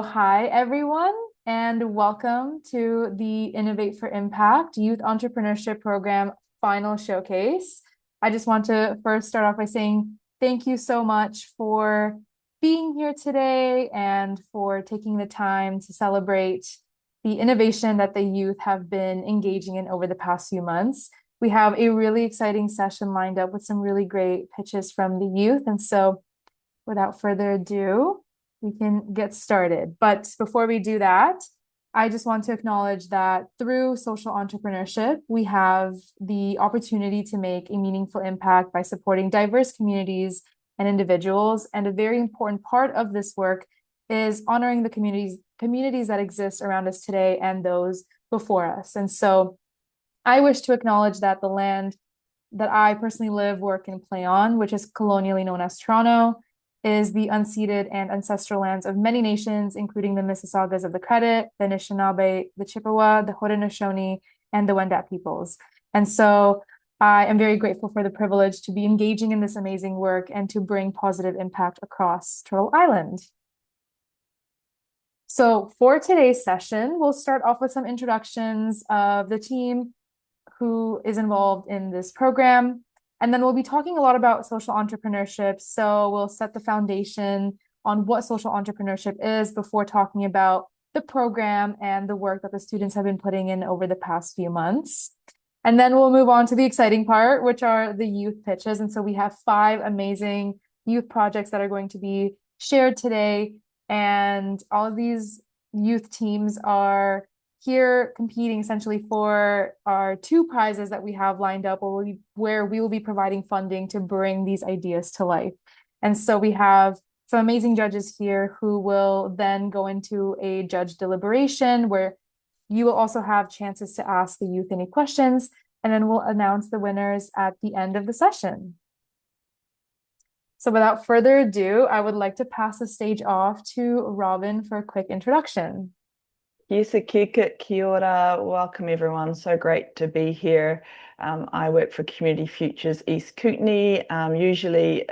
Hi, everyone, and welcome to the Innovate for Impact Youth Entrepreneurship Program final showcase. I just want to first start off by saying thank you so much for being here today and for taking the time to celebrate the innovation that the youth have been engaging in over the past few months. We have a really exciting session lined up with some really great pitches from the youth. And so, without further ado, we can get started. But before we do that, I just want to acknowledge that through social entrepreneurship, we have the opportunity to make a meaningful impact by supporting diverse communities and individuals. And a very important part of this work is honoring the communities that exist around us today and those before us. And so I wish to acknowledge that the land that I personally live, work, and play on, which is colonially known as Toronto, is the unceded and ancestral lands of many nations, including the Mississaugas of the Credit, the Anishinaabe, the Chippewa, the Haudenosaunee, and the Wendat peoples. And so I am very grateful for the privilege to be engaging in this amazing work and to bring positive impact across Turtle Island. So for today's session, we'll start off with some introductions of the team who is involved in this program. And then we'll be talking a lot about social entrepreneurship. So we'll set the foundation on what social entrepreneurship is before talking about the program and the work that the students have been putting in over the past few months. And then we'll move on to the exciting part, which are the youth pitches. And so we have 5 amazing youth projects that are going to be shared today. And all of these youth teams are here competing essentially for our 2 prizes that we have lined up where we will be providing funding to bring these ideas to life. And so we have some amazing judges here who will then go into a judge deliberation where you will also have chances to ask the youth any questions, and then we'll announce the winners at the end of the session. So without further ado, I would like to pass the stage off to Robin for a quick introduction. Yusa Kikit, kia ora. Welcome everyone. So great to be here. I work for Community Futures East Kootenay, usually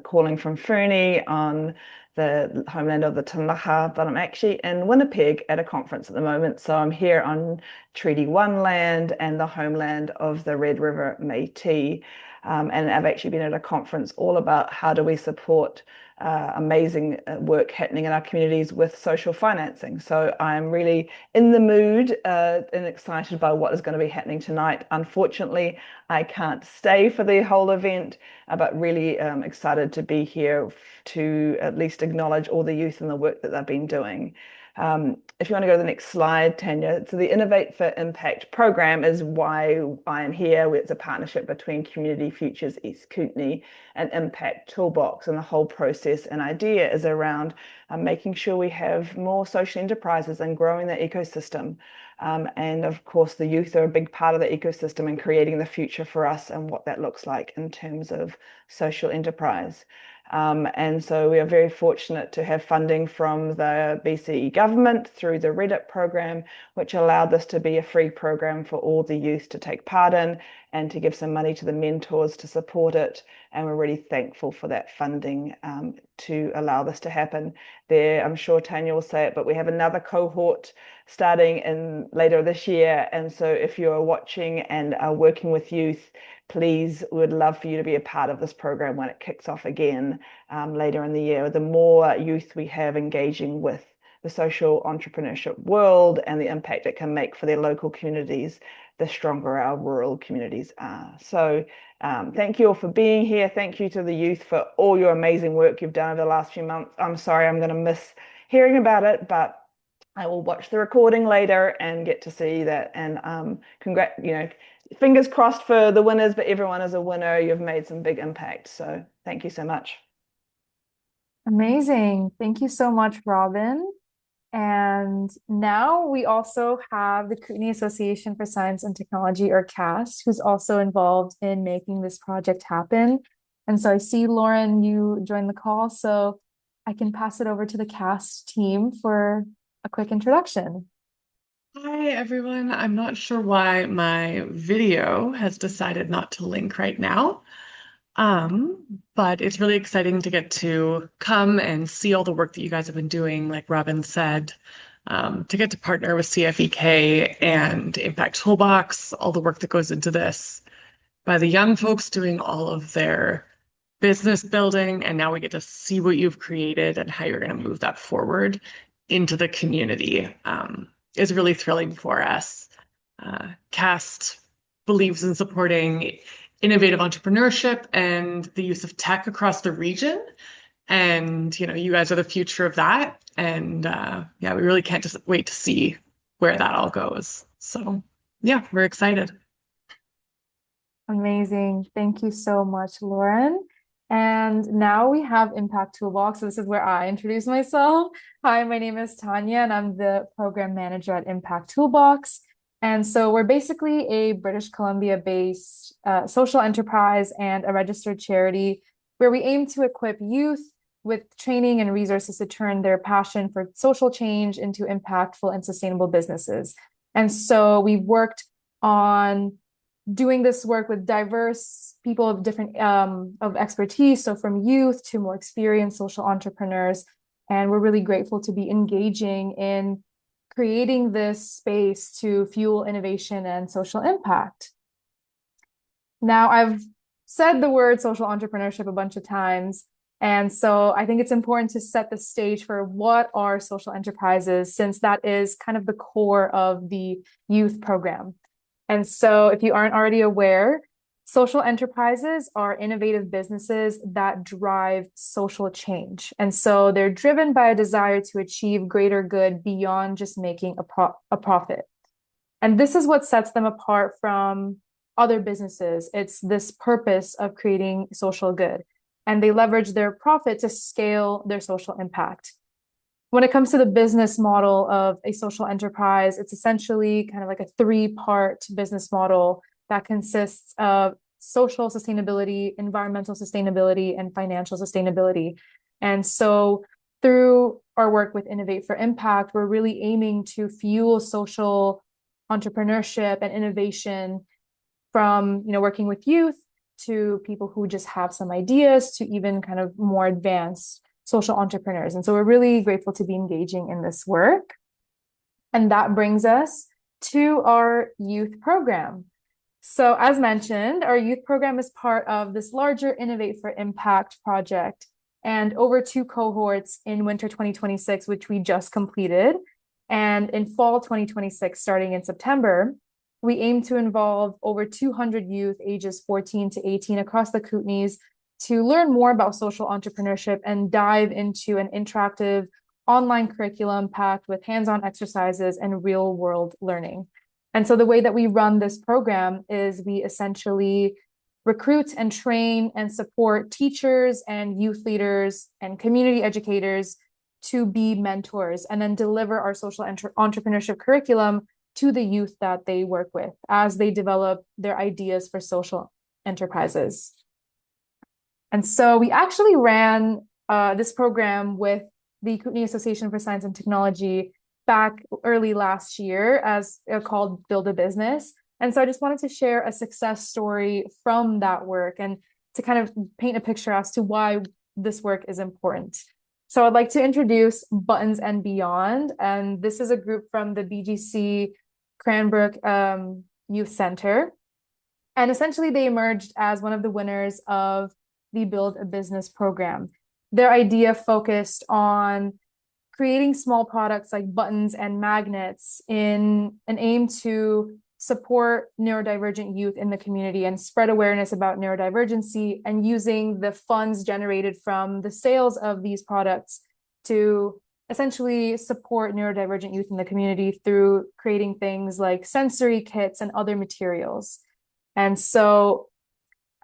calling from Fernie on the homeland of the Tanaha, but I'm actually in Winnipeg at a conference at the moment. So I'm here on Treaty 1 land and the homeland of the Red River Métis. And I've actually been at a conference all about how do we support amazing work happening in our communities with social financing. So I'm really in the mood and excited by what is going to be happening tonight. Unfortunately, I can't stay for the whole event, but really excited to be here to at least acknowledge all the youth and the work that they've been doing. If you want to go to the next slide, Tanya. So the Innovate for Impact program is why I am here. It's a partnership between Community Futures East Kootenay and Impact Toolbox. And the whole process and idea is around making sure we have more social enterprises and growing the ecosystem. And of course, the youth are a big part of the ecosystem and creating the future for us and what that looks like in terms of social enterprise. And so we are very fortunate to have funding from the BCE government through the Reddit program, which allowed this to be a free program for all the youth to take part in and to give some money to the mentors to support it. And we're really thankful for that funding to allow this to happen. There, I'm sure Tanya will say it, but we have another cohort starting in later this year. And so if you're watching and are working with youth, please, we would love for you to be a part of this program when it kicks off again later in the year. The more youth we have engaging with the social entrepreneurship world and the impact it can make for their local communities, the stronger our rural communities are. So thank you all for being here. Thank you to the youth for all your amazing work you've done over the last few months. I'm sorry I'm going to miss hearing about it, but I will watch the recording later and get to see that. And fingers crossed for the winners, but everyone is a winner. You've made some big impact. So thank you so much. Amazing. Thank you so much, Robin. And now we also have the Kootenay Association for Science and Technology, or CAST, who's also involved in making this project happen. And so I see, Lauren, you joined the call, so I can pass it over to the CAST team for a quick introduction. Hi, everyone. I'm not sure why my video has decided not to link right now. But it's really exciting to get to come and see all the work that you guys have been doing, like Robin said, to get to partner with CFEK and Impact Toolbox, all the work that goes into this by the young folks doing all of their business building. And now we get to see what you've created and how you're going to move that forward into the community, is really thrilling for us. CAST believes in supporting innovative entrepreneurship and the use of tech across the region. And, you guys are the future of that. And yeah, we really can't just wait to see where that all goes. So yeah, we're excited. Amazing. Thank you so much, Lauren. And now we have Impact Toolbox. So this is where I introduce myself. Hi, my name is Tanya, and I'm the program manager at Impact Toolbox. And so we're basically a British Columbia-based social enterprise and a registered charity where we aim to equip youth with training and resources to turn their passion for social change into impactful and sustainable businesses. And so we've worked on doing this work with diverse people of different of expertise, so from youth to more experienced social entrepreneurs. And we're really grateful to be engaging in creating this space to fuel innovation and social impact. Now, I've said the word social entrepreneurship a bunch of times, and so I think it's important to set the stage for what are social enterprises, since that is kind of the core of the youth program. And so if you aren't already aware, social enterprises are innovative businesses that drive social change. And so they're driven by a desire to achieve greater good beyond just making a profit. And this is what sets them apart from other businesses. It's this purpose of creating social good. And they leverage their profit to scale their social impact. When it comes to the business model of a social enterprise, it's essentially kind of like a three-part business model that consists of social sustainability, environmental sustainability, and financial sustainability. And so through our work with Innovate for Impact, we're really aiming to fuel social entrepreneurship and innovation from, working with youth to people who just have some ideas to even kind of more advanced social entrepreneurs. And so we're really grateful to be engaging in this work. And that brings us to our youth program. So as mentioned, our youth program is part of this larger Innovate for Impact project and over 2 cohorts in winter 2026, which we just completed. And in fall 2026, starting in September, we aim to involve over 200 youth ages 14 to 18 across the Kootenays to learn more about social entrepreneurship and dive into an interactive online curriculum packed with hands-on exercises and real-world learning. And so the way that we run this program is we essentially recruit and train and support teachers and youth leaders and community educators to be mentors and then deliver our social entrepreneurship curriculum to the youth that they work with as they develop their ideas for social enterprises. And so we actually ran this program with the Kootenays Association for Science and Technology back early last year as called Build a Business. And so I just wanted to share a success story from that work and to kind of paint a picture as to why this work is important. So I'd like to introduce Buttons and Beyond. And this is a group from the BGC Cranbrook Youth Center. And essentially they emerged as one of the winners of the Build a Business program. Their idea focused on creating small products like buttons and magnets in an aim to support neurodivergent youth in the community and spread awareness about neurodivergency, and using the funds generated from the sales of these products to essentially support neurodivergent youth in the community through creating things like sensory kits and other materials. And so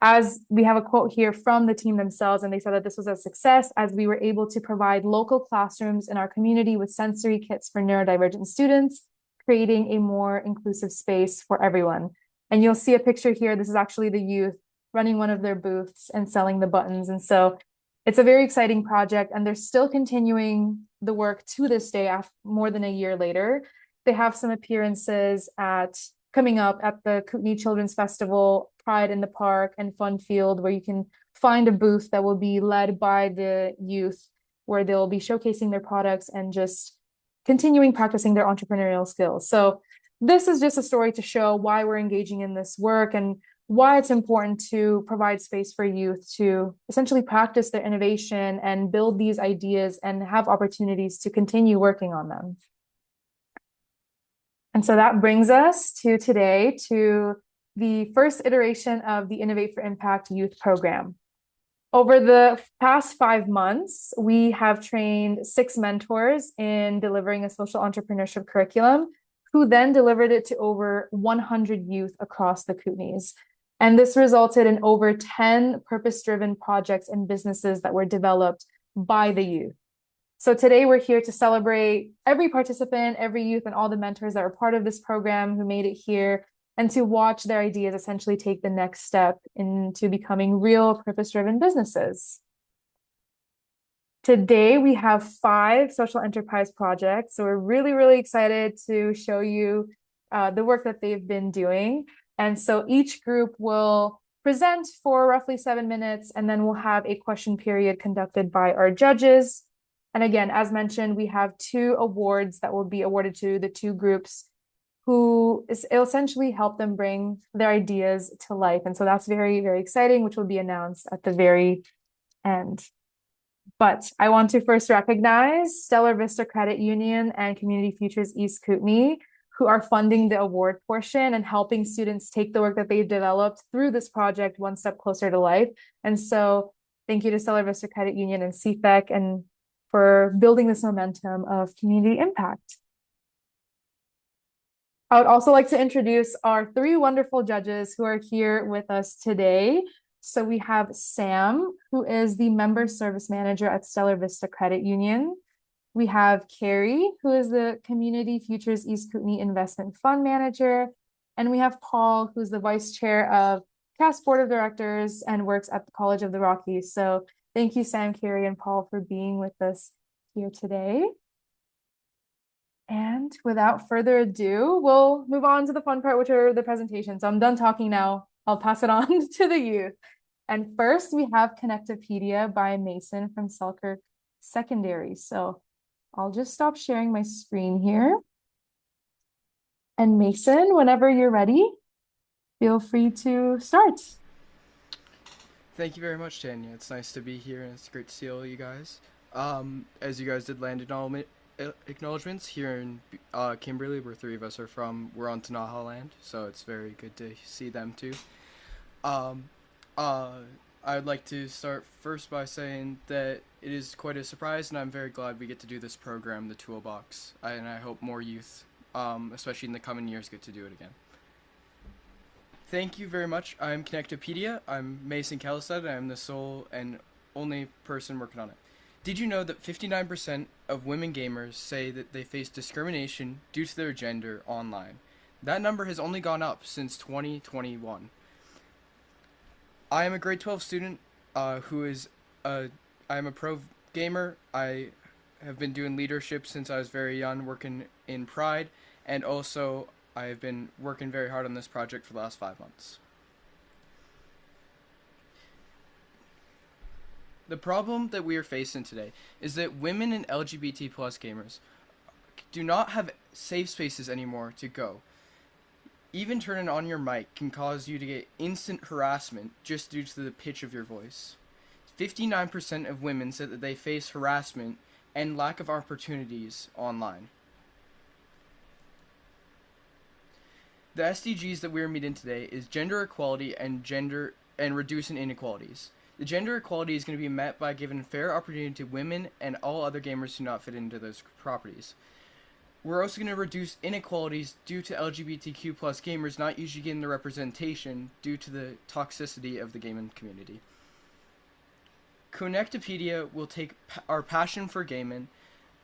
as we have a quote here from the team themselves, and they said that this was a success as we were able to provide local classrooms in our community with sensory kits for neurodivergent students, creating a more inclusive space for everyone. And you'll see a picture here. This is actually the youth running one of their booths and selling the buttons. And so it's a very exciting project, and they're still continuing the work to this day, after more than a year later. They have some appearances coming up at the Kootenay Children's Festival, Pride in the Park, and Fun Field, where you can find a booth that will be led by the youth, where they'll be showcasing their products and just continuing practicing their entrepreneurial skills. So this is just a story to show why we're engaging in this work and why it's important to provide space for youth to essentially practice their innovation and build these ideas and have opportunities to continue working on them. And so that brings us to today, to the first iteration of the Innovate for Impact Youth Program. Over the past 5 months, we have trained 6 mentors in delivering a social entrepreneurship curriculum, who then delivered it to over 100 youth across the Kootenays. And this resulted in over 10 purpose-driven projects and businesses that were developed by the youth. So today we're here to celebrate every participant, every youth, and all the mentors that are part of this program who made it here, and to watch their ideas essentially take the next step into becoming real purpose-driven businesses. Today we have 5 social enterprise projects. So we're really, really excited to show you the work that they've been doing. And so each group will present for roughly 7 minutes, and then we'll have a question period conducted by our judges. And again, as mentioned, we have 2 awards that will be awarded to the 2 groups who it'll essentially help them bring their ideas to life. And so that's very, very exciting, which will be announced at the very end. But I want to first recognize Stellar Vista Credit Union and Community Futures East Kootenay, who are funding the award portion and helping students take the work that they've developed through this project one step closer to life. And so thank you to Stellar Vista Credit Union and CFEC and for building this momentum of community impact. I would also like to introduce our 3 wonderful judges who are here with us today. So we have Sam, who is the Member Service Manager at Stellar Vista Credit Union. We have Carrie, who is the Community Futures East Kootenay Investment Fund Manager. And we have Paul, who's the Vice Chair of CAS Board of Directors and works at the College of the Rockies. So thank you, Sam, Carrie, and Paul, for being with us here today. And without further ado, we'll move on to the fun part, which are the presentations. So I'm done talking now. I'll pass it on to the youth. And first, we have Connectopedia by Mason from Selkirk Secondary. So I'll just stop sharing my screen here. And Mason, whenever you're ready, feel free to start. Thank you very much, Tanya. It's nice to be here, and it's great to see all you guys. As you guys did land acknowledgements here in Kimberley, where 3 of us are from, we're on Tanaha land, so it's very good to see them too. I'd like to start first by saying that it is quite a surprise, and I'm very glad we get to do this program, the Toolbox, and I hope more youth, especially in the coming years, get to do it again. Thank you very much. I'm Connectopedia. I'm Mason Calistad, and I'm the sole and only person working on it. Did you know that 59% of women gamers say that they face discrimination due to their gender online? That number has only gone up since 2021. I am a grade 12 student I am a pro gamer. I have been doing leadership since I was very young, working in Pride, and also I have been working very hard on this project for the last 5 months. The problem that we are facing today is that women and LGBT plus gamers do not have safe spaces anymore to go. Even turning on your mic can cause you to get instant harassment just due to the pitch of your voice. 59% of women said that they face harassment and lack of opportunities online. The SDGs that we are meeting today is gender equality and reducing inequalities. The gender equality is going to be met by giving fair opportunity to women and all other gamers who do not fit into those properties. We're also going to reduce inequalities due to LGBTQ plus gamers not usually getting the representation due to the toxicity of the gaming community. Connectopedia will take our passion for gaming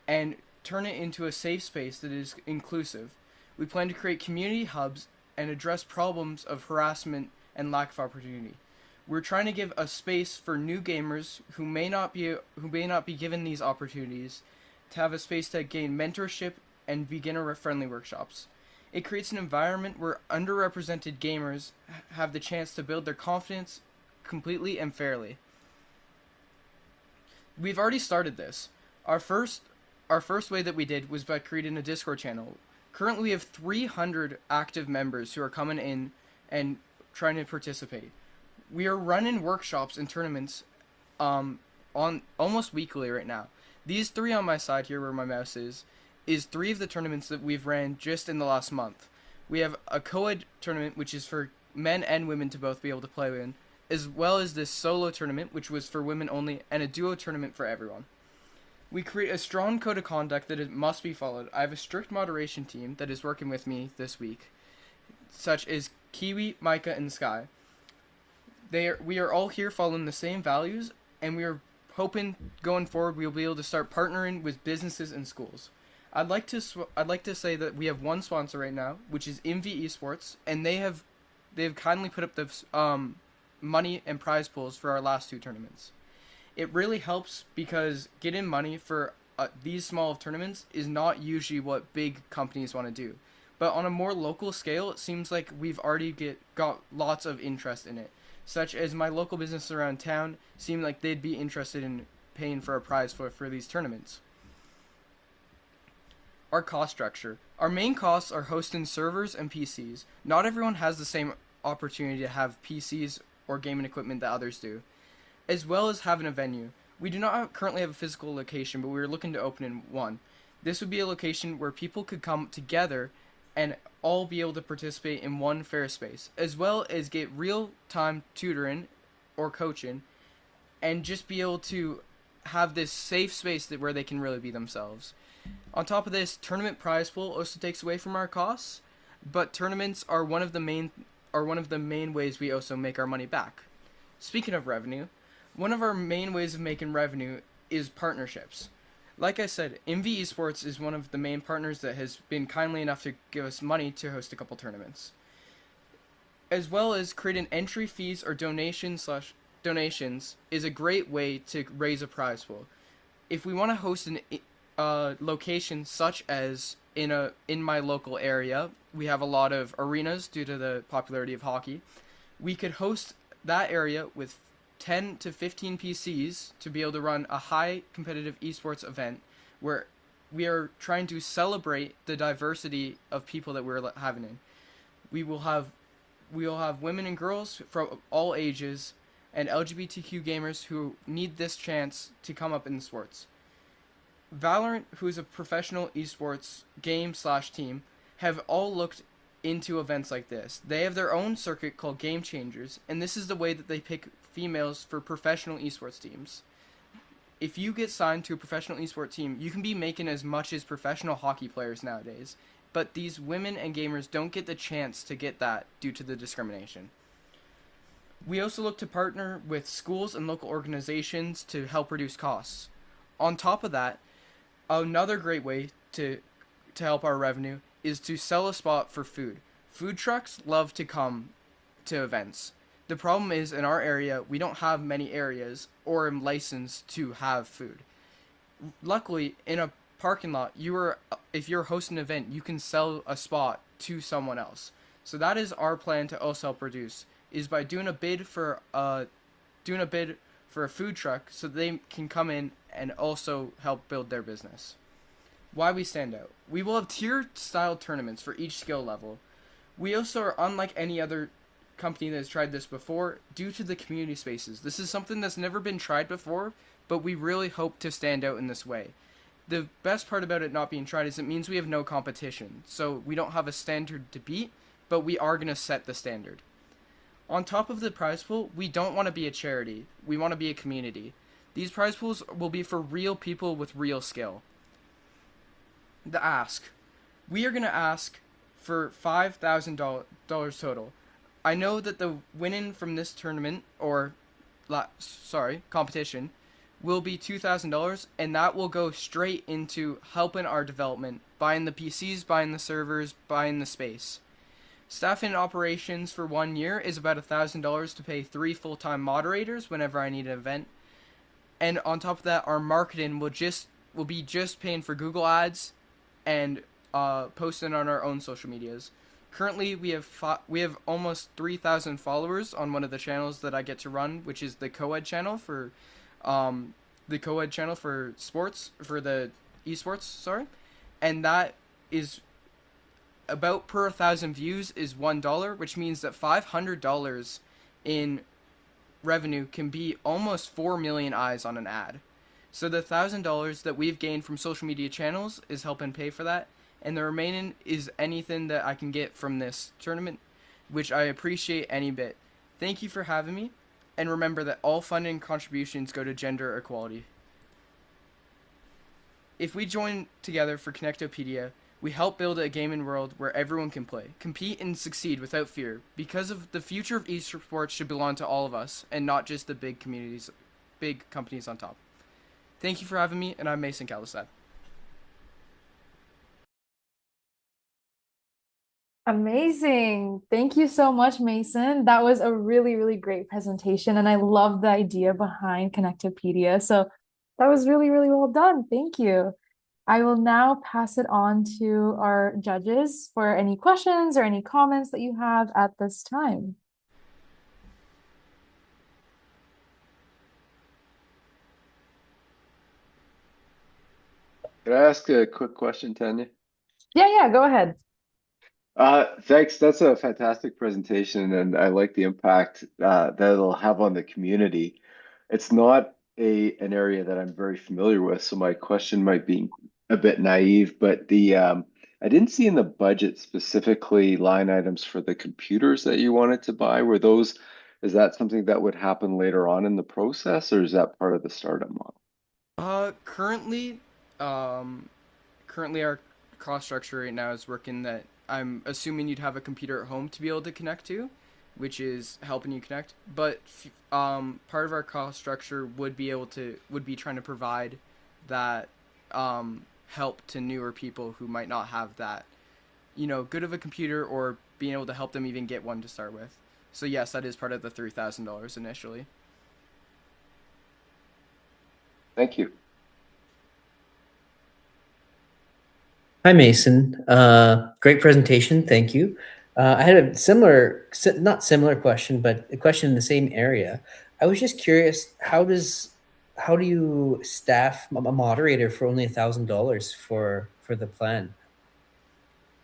and turn it into a safe space that is inclusive. We plan to create community hubs and address problems of harassment and lack of opportunity. We're trying to give a space for new gamers who may not be given these opportunities to have a space to gain mentorship and beginner-friendly workshops. It creates an environment where underrepresented gamers have the chance to build their confidence completely and fairly. we've already started this. Our first way that we did was by creating a Discord channel. Currently, we have 300 active members who are coming in and trying to participate. We are running workshops and tournaments on almost weekly right now. These three on my side here where my mouse is three of the tournaments that we've ran just in the last month. We have a co-ed tournament, which is for men and women to both be able to play in, as well as this solo tournament, which was for women only, and a duo tournament for everyone. We create a strong code of conduct that it must be followed. I have a strict moderation team that is working with me this week, such as Kiwi, Micah, and Sky. We are all here following the same values, and we are hoping going forward we'll be able to start partnering with businesses and schools. I'd like to say that we have one sponsor right now, which is MV Esports, and they have kindly put up the money and prize pools for our last two tournaments. It really helps because getting money for these small tournaments is not usually what big companies want to do. But on a more local scale, it seems like we've already got lots of interest in it. Such as my local business around town seem like they'd be interested in paying for a prize for these tournaments. Our cost structure. Our main costs are hosting servers and PCs. Not everyone has the same opportunity to have PCs or gaming equipment that others do, as well as having a venue. We do not currently have a physical location, but we are looking to open in one. This would be a location where people could come together and all be able to participate in one fair space, as well as get real-time tutoring or coaching, and just be able to have this safe space where they can really be themselves. On top of this, tournament prize pool also takes away from our costs, but tournaments are one of the main ways we also make our money back. Speaking of revenue, one of our main ways of making revenue is partnerships. Like I said, MV Esports is one of the main partners that has been kindly enough to give us money to host a couple tournaments. As well as creating entry fees or donations is a great way to raise a prize pool. If we want to host a location such as in my local area, we have a lot of arenas due to the popularity of hockey. We could host that area with 10 to 15 PCs to be able to run a high competitive esports event where we are trying to celebrate the diversity of people that we're having in. We will have women and girls from all ages and LGBTQ gamers who need this chance to come up in the sports. Valorant, who is a professional esports game/team, have all looked into events like this. They have their own circuit called Game Changers, and this is the way that they pick females for professional esports teams. If you get signed to a professional esports team, you can be making as much as professional hockey players nowadays, but these women and gamers don't get the chance to get that due to the discrimination. We also look to partner with schools and local organizations to help reduce costs. On top of that, another great way to help our revenue is to sell a spot for food. Food trucks love to come to events. The problem is in our area, we don't have many areas or a license to have food. Luckily, in a parking lot, if you're hosting an event, you can sell a spot to someone else. So that is our plan to also help reduce, is by doing a bid for a food truck so they can come in and also help build their business. Why we stand out. We will have tiered style tournaments for each skill level. We also are unlike any other company that has tried this before due to the community spaces. This is something that's never been tried before, but we really hope to stand out in this way. The best part about it not being tried is it means we have no competition, so we don't have a standard to beat, but we are going to set the standard. On top of the prize pool, we don't want to be a charity. We want to be a community. These prize pools will be for real people with real skill. The ask. We are going to ask for $5,000 total. I know that the winning from this tournament, competition, will be $2,000, and that will go straight into helping our development, buying the PCs, buying the servers, buying the space. Staff and operations for 1 year is about $1,000 to pay 3 full-time moderators whenever I need an event. And on top of that, our marketing will be just paying for Google ads and posting on our own social medias. Currently, we have almost 3,000 followers on one of the channels that I get to run, which is the co-ed channel for the co-ed channel for sports, for the esports, sorry, and that is about per 1,000 views is $1, which means that $500 in revenue can be almost 4 million eyes on an ad. So the $1,000 that we've gained from social media channels is helping pay for that, and the remaining is anything that I can get from this tournament, which I appreciate any bit. Thank you for having me, and remember that all funding contributions go to gender equality. If we join together for Connectopedia, we help build a gaming world where everyone can play, compete, and succeed without fear, because of the future of esports should belong to all of us, and not just the big communities, big companies on top. Thank you for having me, and I'm Mason Calistad. Amazing. Thank you so much, Mason. That was a really, really great presentation, and I love the idea behind Connectopedia. So that was really, really well done. Thank you. I will now pass it on to our judges for any questions or any comments that you have at this time. Can I ask a quick question, Tanya? Yeah, go ahead. Thanks. That's a fantastic presentation, and I like the impact that it'll have on the community. It's not an area that I'm very familiar with, so my question might be a bit naive, but I didn't see in the budget specifically line items for the computers that you wanted to buy. Is that something that would happen later on in the process, or is that part of the startup model? Currently, currently our cost structure right now is working that I'm assuming you'd have a computer at home to be able to connect to, which is helping you connect. But part of our cost structure would be trying to provide that help to newer people who might not have that, good of a computer, or being able to help them even get one to start with. So yes, that is part of the $3,000 initially. Thank you. Hi, Mason. Great presentation. Thank you. I had a not similar question, but a question in the same area. I was just curious, how do you staff a moderator for only $1,000 for the plan?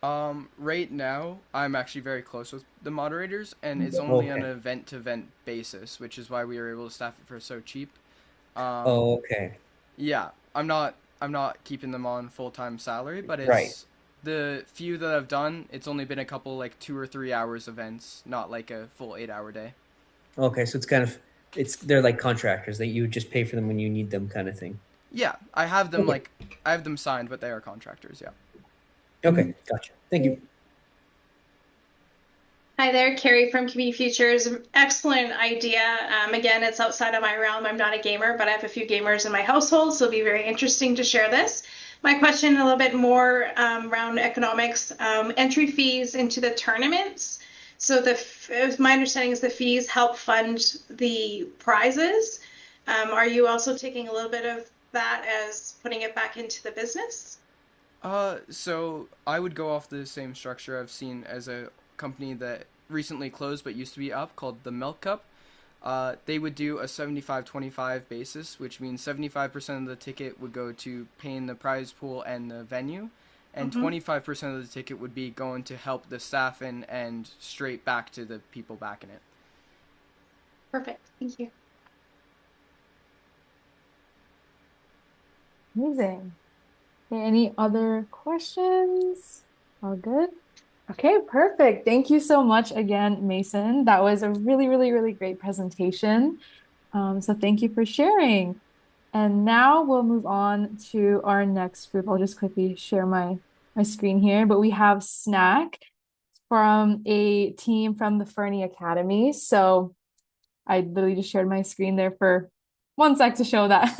Right now, I'm actually very close with the moderators, and it's only on an event-to-event basis, which is why we were able to staff it for so cheap. Okay. Yeah, I'm not keeping them on full-time salary, but Right. it's the few that I've done, it's only been a couple like 2 or 3 hours events, not like a full 8-hour day. Okay, so they're like contractors that you just pay for them when you need them, kind of thing. Yeah, I have them Okay. I have them signed, but they are contractors, yeah. Okay, gotcha. Thank you. Hi there, Carrie from Community Futures. Excellent idea. Again, it's outside of my realm. I'm not a gamer, but I have a few gamers in my household, so it'll be very interesting to share this. My question a little bit more around economics, entry fees into the tournaments. So my understanding is the fees help fund the prizes. Are you also taking a little bit of that as putting it back into the business? So I would go off the same structure I've seen as a company that recently closed but used to be up, called the Milk Cup. They would do a 75-25 basis, which means 75% of the ticket would go to paying the prize pool and the venue, and 25% of the ticket would be going to help the staff and straight back to the people backing it. Perfect. Thank you. Amazing. Okay, any other questions? All good? Okay, perfect. Thank you so much again, Mason. That was a really, really, really great presentation. So thank you for sharing. And now we'll move on to our next group. I'll just quickly share my screen here, but we have Snack from a team from the Fernie Academy. So I literally just shared my screen there for 1 sec to show that,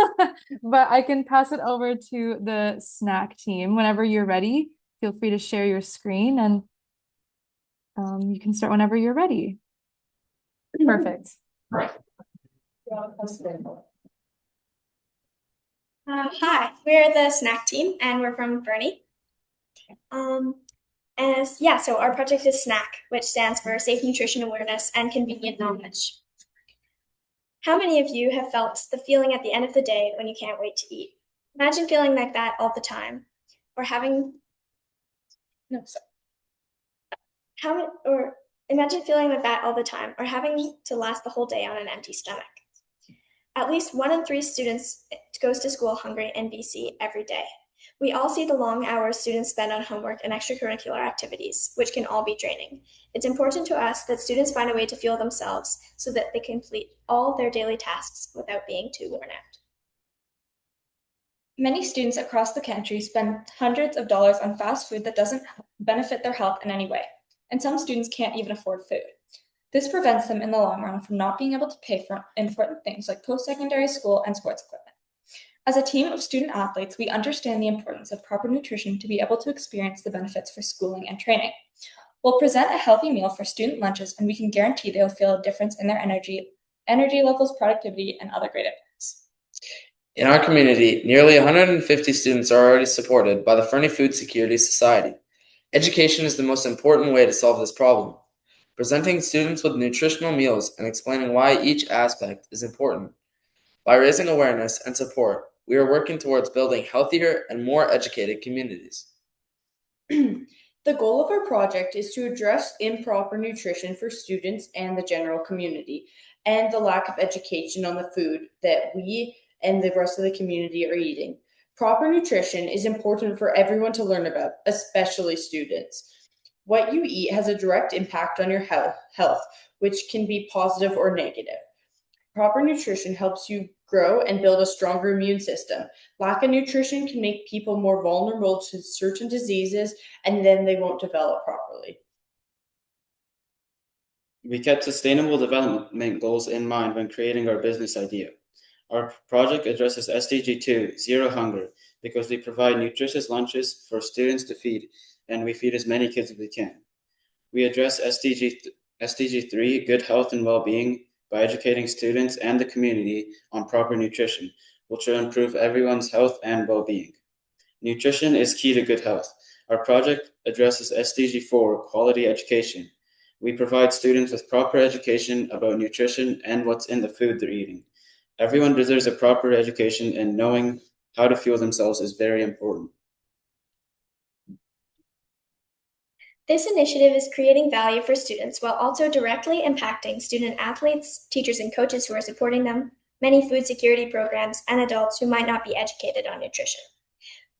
but I can pass it over to the Snack team. Whenever you're ready, feel free to share your screen, and you can start whenever you're ready. Perfect. Hi, we're the snack team and we're from Fernie. So our project is SNACK, which stands for Safe Nutrition Awareness and Convenient Knowledge. How many of you have felt the feeling at the end of the day when you can't wait to eat? Imagine feeling like that all the time, or imagine feeling like that all the time, or having to last the whole day on an empty stomach. At least 1 in 3 students goes to school hungry in BC every day. We all see the long hours students spend on homework and extracurricular activities, which can all be draining. It's important to us that students find a way to fuel themselves so that they complete all their daily tasks without being too worn out. Many students across the country spend hundreds of dollars on fast food that doesn't benefit their health in any way, and some students can't even afford food. This prevents them in the long run from not being able to pay for important things like post-secondary school and sports equipment. As a team of student athletes, we understand the importance of proper nutrition to be able to experience the benefits for schooling and training. We'll present a healthy meal for student lunches, and we can guarantee they'll feel a difference in their energy levels, productivity, and other great events. In our community, nearly 150 students are already supported by the Fernie Food Security Society. Education is the most important way to solve this problem. Presenting students with nutritional meals and explaining why each aspect is important. By raising awareness and support, we are working towards building healthier and more educated communities. The goal of our project is to address improper nutrition for students and the general community, and the lack of education on the food that we and the rest of the community are eating. Proper nutrition is important for everyone to learn about, especially students. What you eat has a direct impact on your health, which can be positive or negative. Proper nutrition helps you grow and build a stronger immune system. Lack of nutrition can make people more vulnerable to certain diseases, and then they won't develop properly. We kept sustainable development goals in mind when creating our business idea. Our project addresses SDG 2, Zero Hunger, because we provide nutritious lunches for students to feed, and we feed as many kids as we can. We address SDG 3, Good Health and Well-Being, by educating students and the community on proper nutrition, which will improve everyone's health and well-being. Nutrition is key to good health. Our project addresses SDG 4, Quality Education. We provide students with proper education about nutrition and what's in the food they're eating. Everyone deserves a proper education, and knowing how to fuel themselves is very important. This initiative is creating value for students while also directly impacting student athletes, teachers and coaches who are supporting them, many food security programs, and adults who might not be educated on nutrition.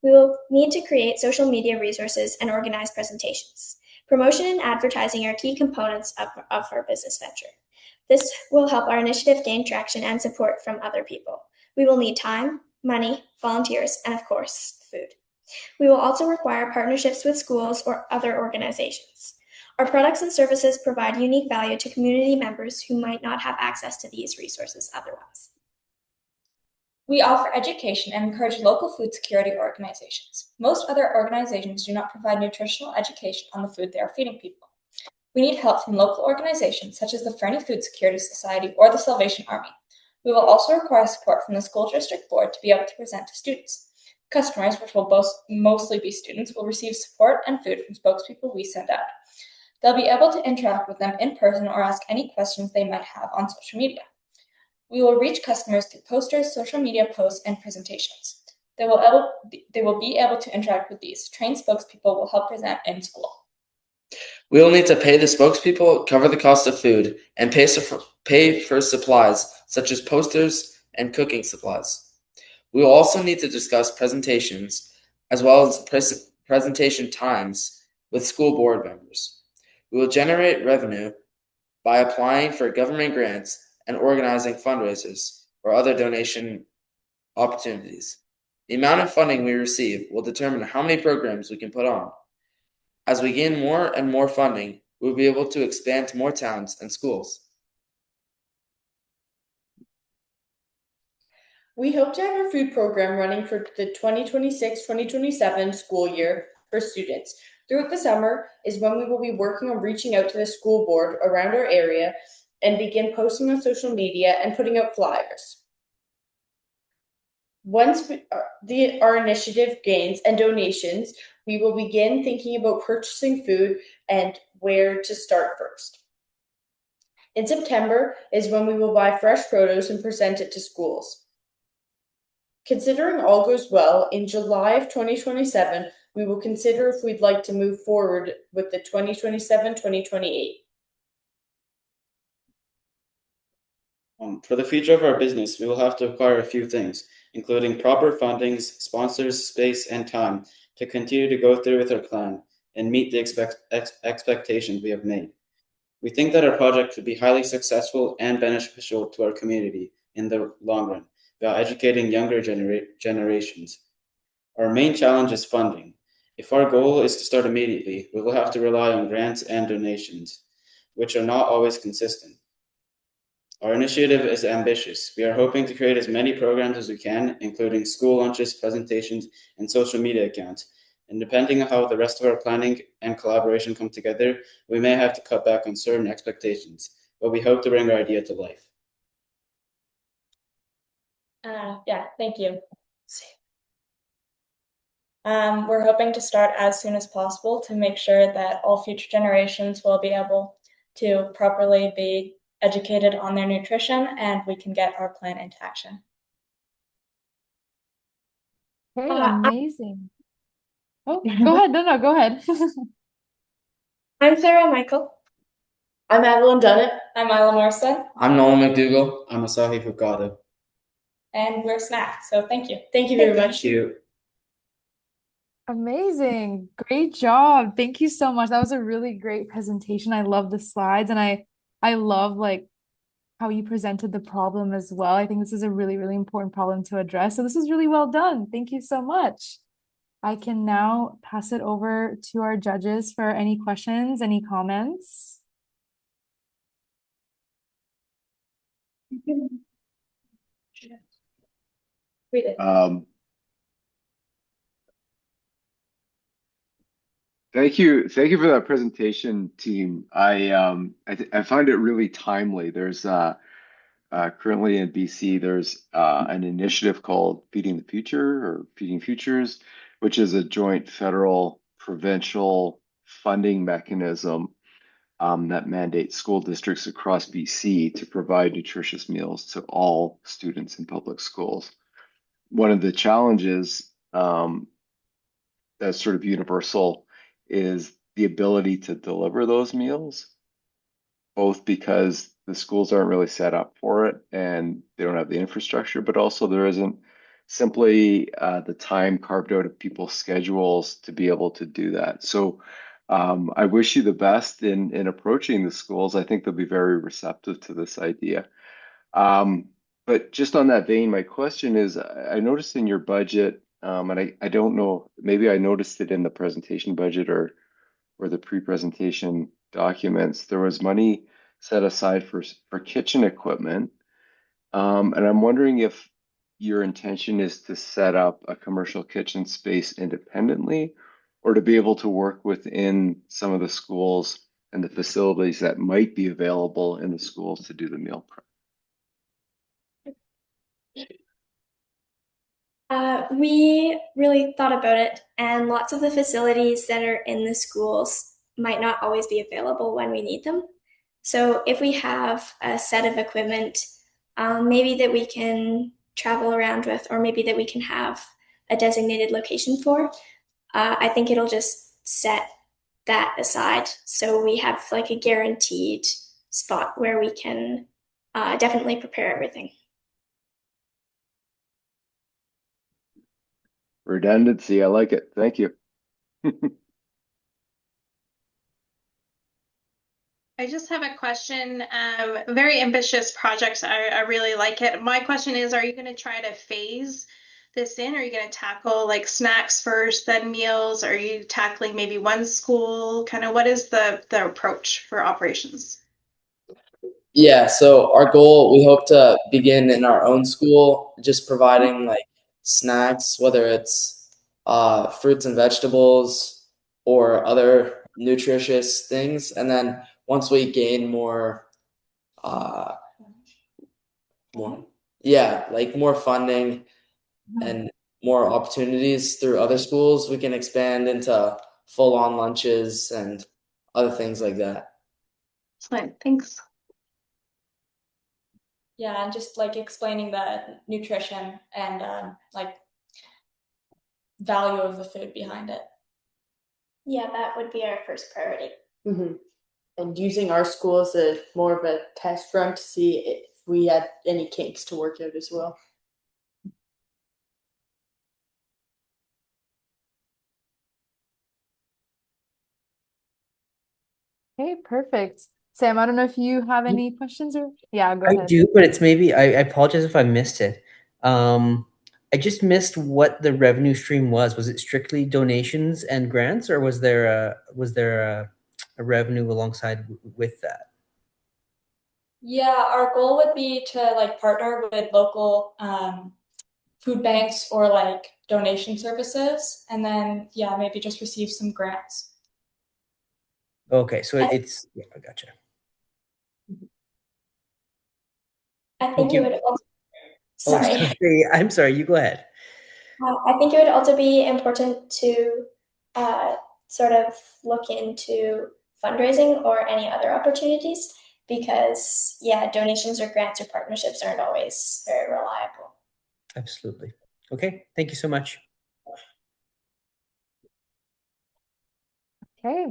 We will need to create social media resources and organize presentations. Promotion and advertising are key components of our business venture. This will help our initiative gain traction and support from other people. We will need time, money, volunteers, and of course, food. We will also require partnerships with schools or other organizations. Our products and services provide unique value to community members who might not have access to these resources otherwise. We offer education and encourage local food security organizations. Most other organizations do not provide nutritional education on the food they are feeding people. We need help from local organizations such as the Fernie Food Security Society or the Salvation Army. We will also require support from the school district board to be able to present to students. Customers, which will mostly be students, will receive support and food from spokespeople we send out. They'll be able to interact with them in person or ask any questions they might have on social media. We will reach customers through posters, social media posts, and presentations. They will be able to interact with these. Trained spokespeople will help present in school. We will need to pay the spokespeople, cover the cost of food, and pay for supplies such as posters and cooking supplies. We will also need to discuss presentations as well as presentation times with school board members. We will generate revenue by applying for government grants and organizing fundraisers or other donation opportunities. The amount of funding we receive will determine how many programs we can put on. As we gain more and more funding, we will be able to expand to more towns and schools. We hope to have our food program running for the 2026-2027 school year for students. Throughout the summer is when we will be working on reaching out to the school board around our area and begin posting on social media and putting out flyers. Once our initiative gains and donations, we will begin thinking about purchasing food and where to start first. In September is when we will buy fresh produce and present it to schools. Considering all goes well, in July of 2027, we will consider if we'd like to move forward with the 2027-2028. For the future of our business, we will have to acquire a few things, including proper fundings, sponsors, space, and time to continue to go through with our plan and meet the expectations we have made. We think that our project could be highly successful and beneficial to our community in the long run by educating younger generations. Our main challenge is funding. If our goal is to start immediately, we will have to rely on grants and donations, which are not always consistent. Our initiative is ambitious. We are hoping to create as many programs as we can, including school lunches, presentations, and social media accounts. And depending on how the rest of our planning and collaboration come together, we may have to cut back on certain expectations, but we hope to bring our idea to life. Thank you. We're hoping to start as soon as possible to make sure that all future generations will be able to properly be educated on their nutrition, and we can get our plan into action. Okay, amazing. Oh, go ahead. No, go ahead. I'm Sarah Michael. I'm Adeline Dunnett. I'm Isla Morstead. I'm Nolan McDougall. I'm Asahi Fukada. And we're Snack. So thank you. Thank you very much. Thank you. Amazing. Great job. Thank you so much. That was a really great presentation. I love the slides, and I love like how you presented the problem as well. I think this is a really, really important problem to address. So this was really well done. Thank you so much. I can now pass it over to our judges for any questions, any comments. Read it. Thank you for that presentation, team. I find it really timely. There's currently in BC, there's an initiative called Feeding the Future or Feeding Futures, which is a joint federal provincial funding mechanism that mandates school districts across BC to provide nutritious meals to all students in public schools. One of the challenges that's sort of universal is the ability to deliver those meals, both because the schools aren't really set up for it and they don't have the infrastructure, but also there isn't simply the time carved out of people's schedules to be able to do that. So I wish you the best in approaching the schools. I think they'll be very receptive to this idea. But just on that vein, my question is, I noticed in your budget, and I don't know, maybe I noticed it in the presentation budget or the pre-presentation documents, there was money set aside for kitchen equipment. And I'm wondering if your intention is to set up a commercial kitchen space independently or to be able to work within some of the schools and the facilities that might be available in the schools to do the meal prep. We really thought about it, and lots of the facilities that are in the schools might not always be available when we need them. So if we have a set of equipment, maybe that we can travel around with, or maybe that we can have a designated location for, I think it'll just set that aside. So we have like a guaranteed spot where we can definitely prepare everything. Redundancy, I like it. Thank you. I just have a question. Very ambitious projects. I really like it. My question is, are you going to try to phase this in? Are you going to tackle like snacks first, then meals? Are you tackling maybe one school? Kind of what is the approach for operations? Yeah, so our goal, we hope to begin in our own school, just providing like snacks, whether it's fruits and vegetables or other nutritious things. And then once we gain more funding and more opportunities through other schools, we can expand into full-on lunches and other things like that. Excellent. Thanks. Yeah, and just like explaining the nutrition and like value of the food behind it. Yeah, that would be our first priority. And using our school as more of a test run to see if we had any kinks to work out as well. Okay, perfect. Sam, I don't know if you have any questions or yeah, go I ahead. do, but it's maybe I apologize if I missed it. I just missed what the revenue stream was. Was it strictly donations and grants, or was there a revenue alongside with that? Yeah, our goal would be to like partner with local food banks or like donation services, and then yeah, maybe just receive some grants. Okay, so it's yeah, I gotcha. I think it would also, sorry. Oh, sorry. I'm sorry. You go ahead. I think it would also be important to sort of look into fundraising or any other opportunities because, yeah, donations or grants or partnerships aren't always very reliable. Absolutely. Okay. Thank you so much. Okay,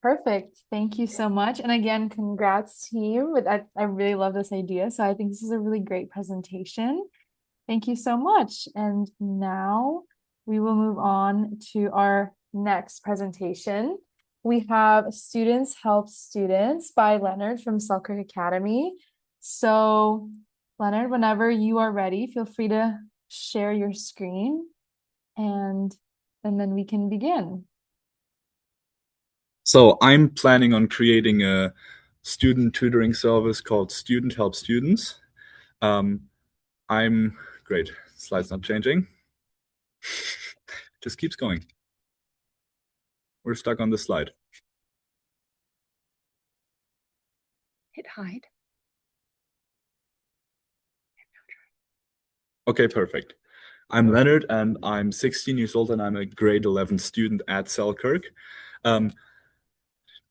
perfect. Thank you so much. And again, congrats to you. I really love this idea. So I think this is a really great presentation. Thank you so much. And now we will move on to our next presentation. We have Students Help Students by Leonard from Selkirk Academy. So Leonard, whenever you are ready, feel free to share your screen and then we can begin. So I'm planning on creating a student tutoring service called Student Help Students. I'm great. Slide's not changing. Just keeps going. We're stuck on the slide. Hit hide. Okay, perfect. I'm Leonard and I'm 16 years old and I'm a grade 11 student at Selkirk.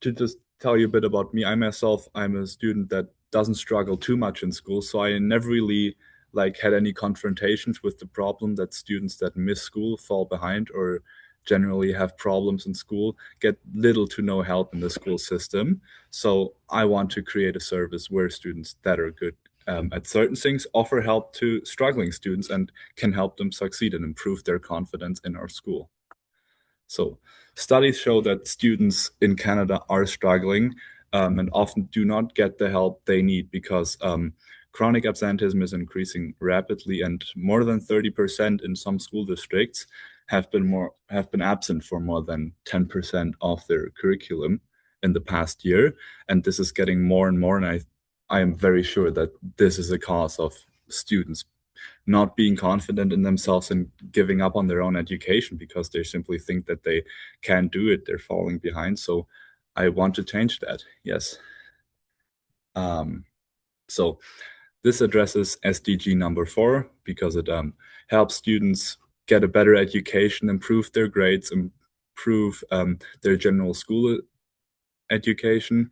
To just tell you a bit about me, I'm a student that doesn't struggle too much in school, so I never really had any confrontations with the problem that students that miss school fall behind or generally have problems in school get little to no help in the school system. So I want to create a service where students that are good at certain things offer help to struggling students and can help them succeed and improve their confidence in our school. So studies show that students in Canada are struggling and often do not get the help they need because chronic absenteeism is increasing rapidly, and more than 30% in some school districts have been absent for more than 10% of their curriculum in the past year, and this is getting more and more. And I am very sure that this is a cause of students not being confident in themselves and giving up on their own education because they simply think that they can't do it. They're falling behind. So I want to change that. Yes. So this addresses SDG number 4 because it helps students get a better education, improve their grades, improve their general school education,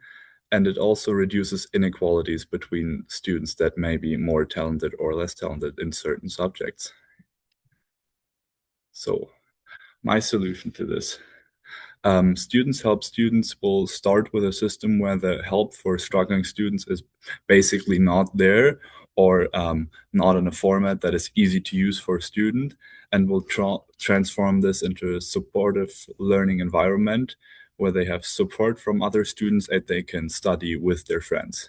and it also reduces inequalities between students that may be more talented or less talented in certain subjects. So my solution to this. Students Help Students will start with a system where the help for struggling students is basically not there or not in a format that is easy to use for a student, and will transform this into a supportive learning environment where they have support from other students and they can study with their friends.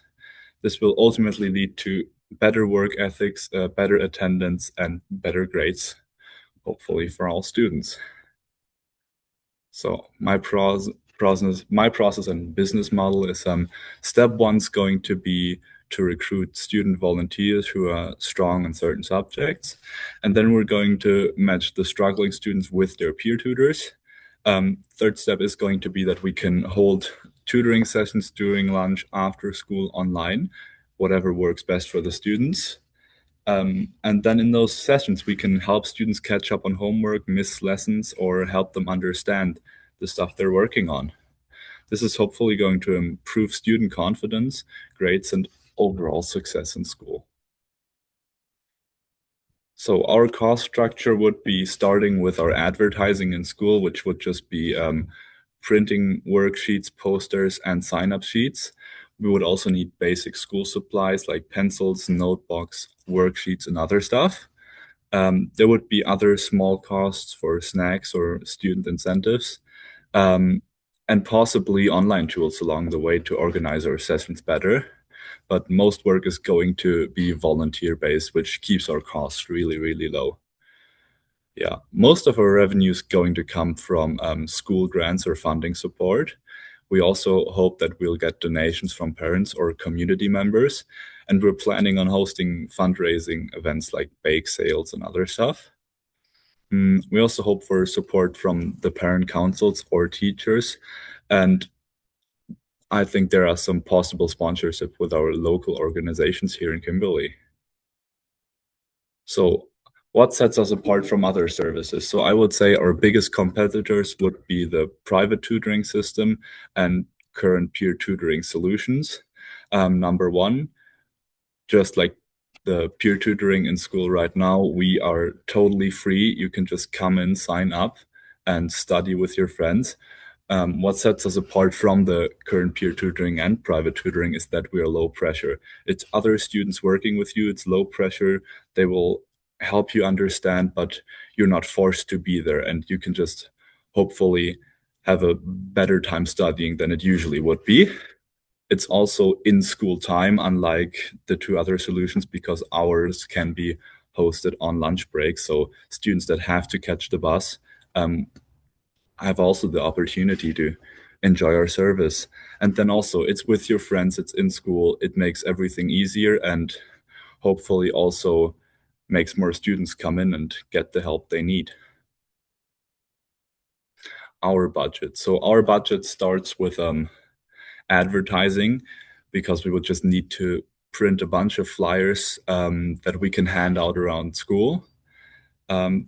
This will ultimately lead to better work ethics, better attendance, and better grades, hopefully for all students. So my process and business model is step 1 is going to be to recruit student volunteers who are strong in certain subjects. And then we're going to match the struggling students with their peer tutors. Third step is going to be that we can hold tutoring sessions during lunch, after school, online, whatever works best for the students. And then in those sessions, we can help students catch up on homework, miss lessons, or help them understand the stuff they're working on. This is hopefully going to improve student confidence, grades, and overall success in school. So our cost structure would be starting with our advertising in school, which would just be printing worksheets, posters, and sign-up sheets. We would also need basic school supplies like pencils, notebooks, worksheets, and other stuff. There would be other small costs for snacks or student incentives, and possibly online tools along the way to organize our sessions better. But most work is going to be volunteer-based, which keeps our costs really, really low. Yeah, most of our revenue is going to come from school grants or funding support. We also hope that we'll get donations from parents or community members, and we're planning on hosting fundraising events like bake sales and other stuff. We also hope for support from the parent councils or teachers, and I think there are some possible sponsorship with our local organizations here in Kimberley. So what sets us apart from other services? So I would say our biggest competitors would be the private tutoring system and current peer tutoring solutions. Number one, just like the peer tutoring in school right now, we are totally free. You can just come in, sign up, and study with your friends. What sets us apart from the current peer tutoring and private tutoring is that we are low pressure. It's other students working with you. It's low pressure. They will help you understand, but you're not forced to be there, and you can just hopefully have a better time studying than it usually would be. It's also in school time, unlike the two other solutions, because ours can be hosted on lunch breaks. So students that have to catch the bus have also the opportunity to enjoy our service. And then also it's with your friends, it's in school, it makes everything easier, and hopefully also makes more students come in and get the help they need. Our budget. So our budget starts with advertising, because we would just need to print a bunch of flyers that we can hand out around school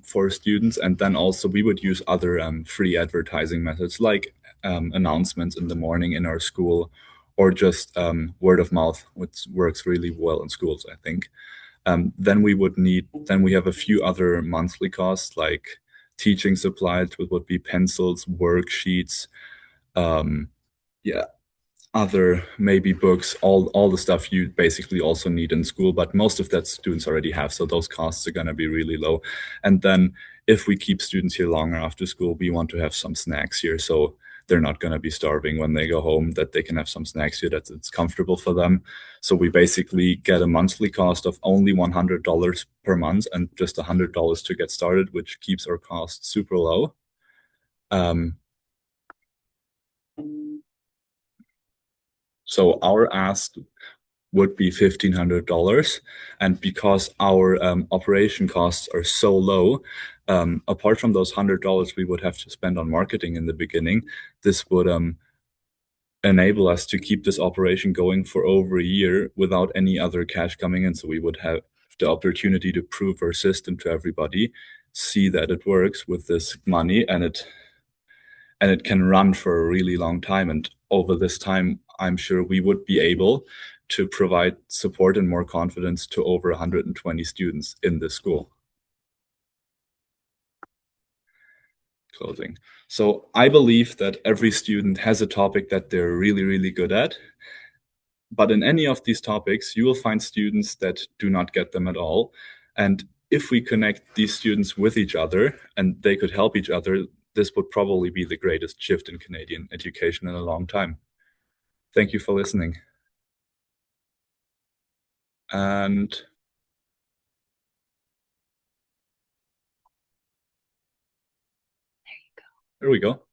for students. And then also we would use other free advertising methods like announcements in the morning in our school, or just word of mouth, which works really well in schools, I think. Then we have a few other monthly costs like teaching supplies, which would be pencils, worksheets, other maybe books, all the stuff you basically also need in school, but most of that students already have, so those costs are going to be really low. And then if we keep students here longer after school, we want to have some snacks here, so they're not going to be starving when they go home, that they can have some snacks here, that it's comfortable for them. So we basically get a monthly cost of only $100 per month and just $100 to get started, which keeps our costs super low. So our ask would be $1,500, and because our operation costs are so low, apart from those $100 we would have to spend on marketing in the beginning, this would enable us to keep this operation going for over a year without any other cash coming in. So we would have the opportunity to prove our system to everybody, see that it works with this money, and it can run for a really long time. And over this time, I'm sure we would be able to provide support and more confidence to over 120 students in this school. Closing. So I believe that every student has a topic that they're really, really good at. But in any of these topics, you will find students that do not get them at all. And if we connect these students with each other and they could help each other, this would probably be the greatest shift in Canadian education in a long time. Thank you for listening. And there we go.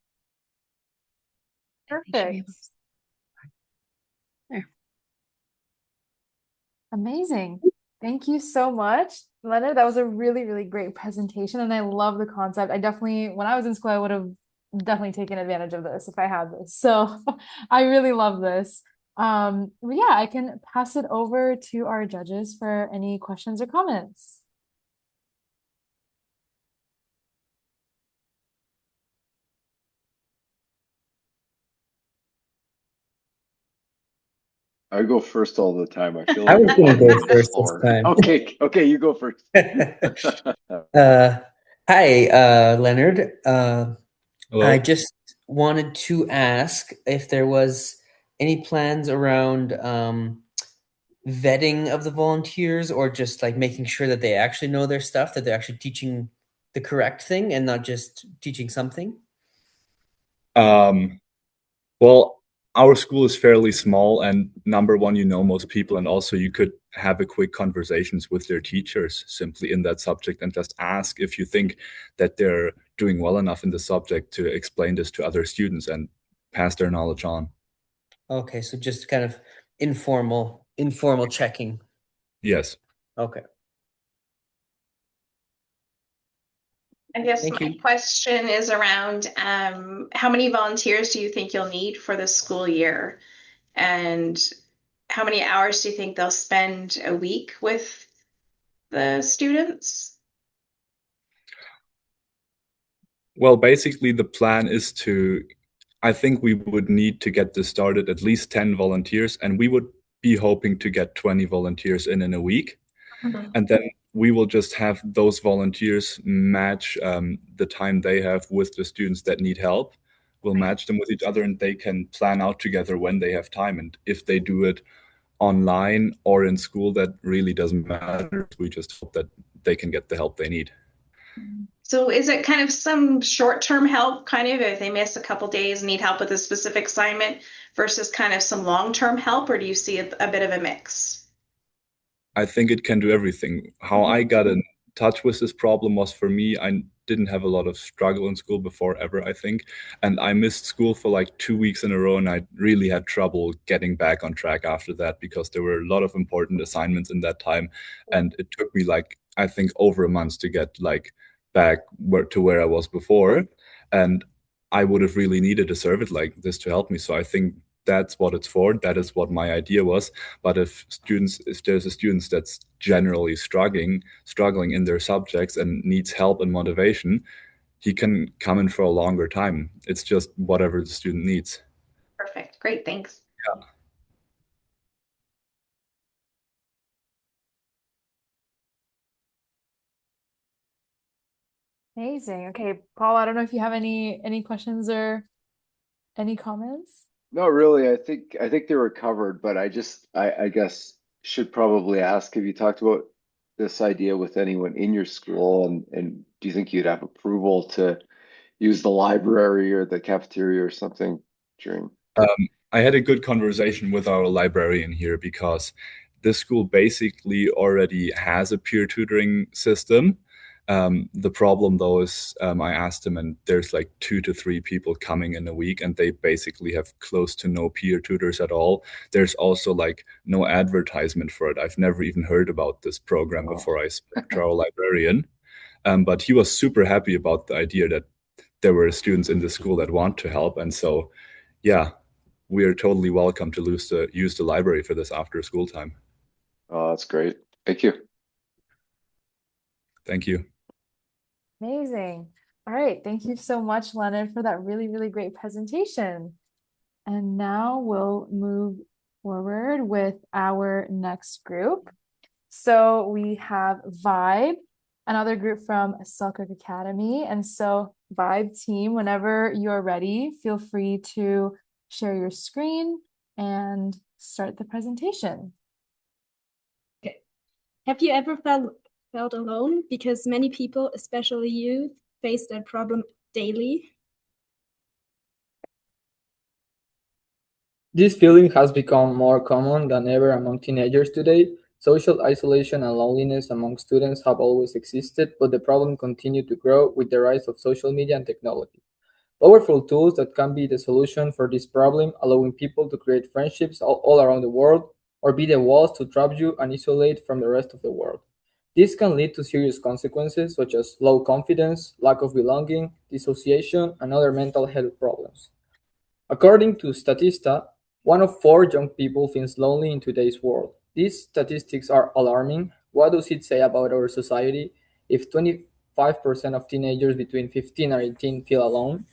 Perfect. There. Amazing. Thank you so much, Leonard. That was a really, really great presentation, and I love the concept. When I was in school, I would have definitely taken advantage of this if I had this. So I really love this. But yeah, I can pass it over to our judges for any questions or comments. I go first all the time. I feel I like was I'm going to hogging go the first this floor. time. Okay, you go first. Hi, Leonard. Hello. I just wanted to ask if there was any plans around vetting of the volunteers, or just like making sure that they actually know their stuff, that they're actually teaching the correct thing and not just teaching something. Well, our school is fairly small, and number one, you know most people, and also you could have a quick conversations with their teachers simply in that subject and just ask if you think that they're doing well enough in the subject to explain this to other students and pass their knowledge on. Okay, so just kind of informal checking. Yes. Okay. I guess Thank my you. question is around how many volunteers do you think you'll need for the school year? And how many hours do you think they'll spend a week with the students? Well, basically, the plan is I think we would need to get this started at least 10 volunteers, and we would be hoping to get 20 volunteers in a week. And then we will just have those volunteers match the time they have with the students that need help. We'll match them with each other, and they can plan out together when they have time. And if they do it online or in school, that really doesn't matter. We just hope that they can get the help they need. So is it kind of some short-term help, kind of if they miss a couple days and need help with a specific assignment, versus kind of some long-term help, or do you see a bit of a mix? I think it can do everything. How I got in touch with this problem was, for me, I didn't have a lot of struggle in school before ever, I think. And I missed school for like 2 weeks in a row, and I really had trouble getting back on track after that because there were a lot of important assignments in that time. And it took me like, I think, over a month to get like back to where I was before. And I would have really needed a service like this to help me. So I think that's what it's for. That is what my idea was. But if there's a student that's generally struggling in their subjects and needs help and motivation, he can come in for a longer time. It's just whatever the student needs. Perfect. Great. Thanks. Yeah. Amazing. Okay, Paul, I don't know if you have any questions or any comments. No, really. I think they were covered, but I guess should probably ask, have you talked about this idea with anyone in your school, and do you think you'd have approval to use the library or the cafeteria or something during? I had a good conversation with our librarian here because this school basically already has a peer tutoring system. The problem though is I asked him, and there's like 2 to 3 people coming in a week, and they basically have close to no peer tutors at all. There's also like no advertisement for it. I've never even heard about this program before I spoke to our librarian. But he was super happy about the idea that there were students in the school that want to help. And so, yeah, we are totally welcome to use the library for this after school time. Oh, that's great. Thank you. Thank you. Amazing. All right. Thank you so much, Leonard, for that really, really great presentation. And now we'll move forward with our next group. So we have Vibe, another group from Selkirk Academy. And so Vibe team, whenever you're ready, feel free to share your screen and start the presentation. Okay. Have you ever felt alone? Because many people, especially youth, face that problem daily. This feeling has become more common than ever among teenagers today. Social isolation and loneliness among students have always existed, but the problem continued to grow with the rise of social media and technology. Powerful tools that can be the solution for this problem, allowing people to create friendships all around the world, or be the walls to trap you and isolate from the rest of the world. This can lead to serious consequences such as low confidence, lack of belonging, dissociation, and other mental health problems. According to Statista, 1 of 4 young people feels lonely in today's world. These statistics are alarming. What does it say about our society if 25% of teenagers between 15 and 18 feel alone?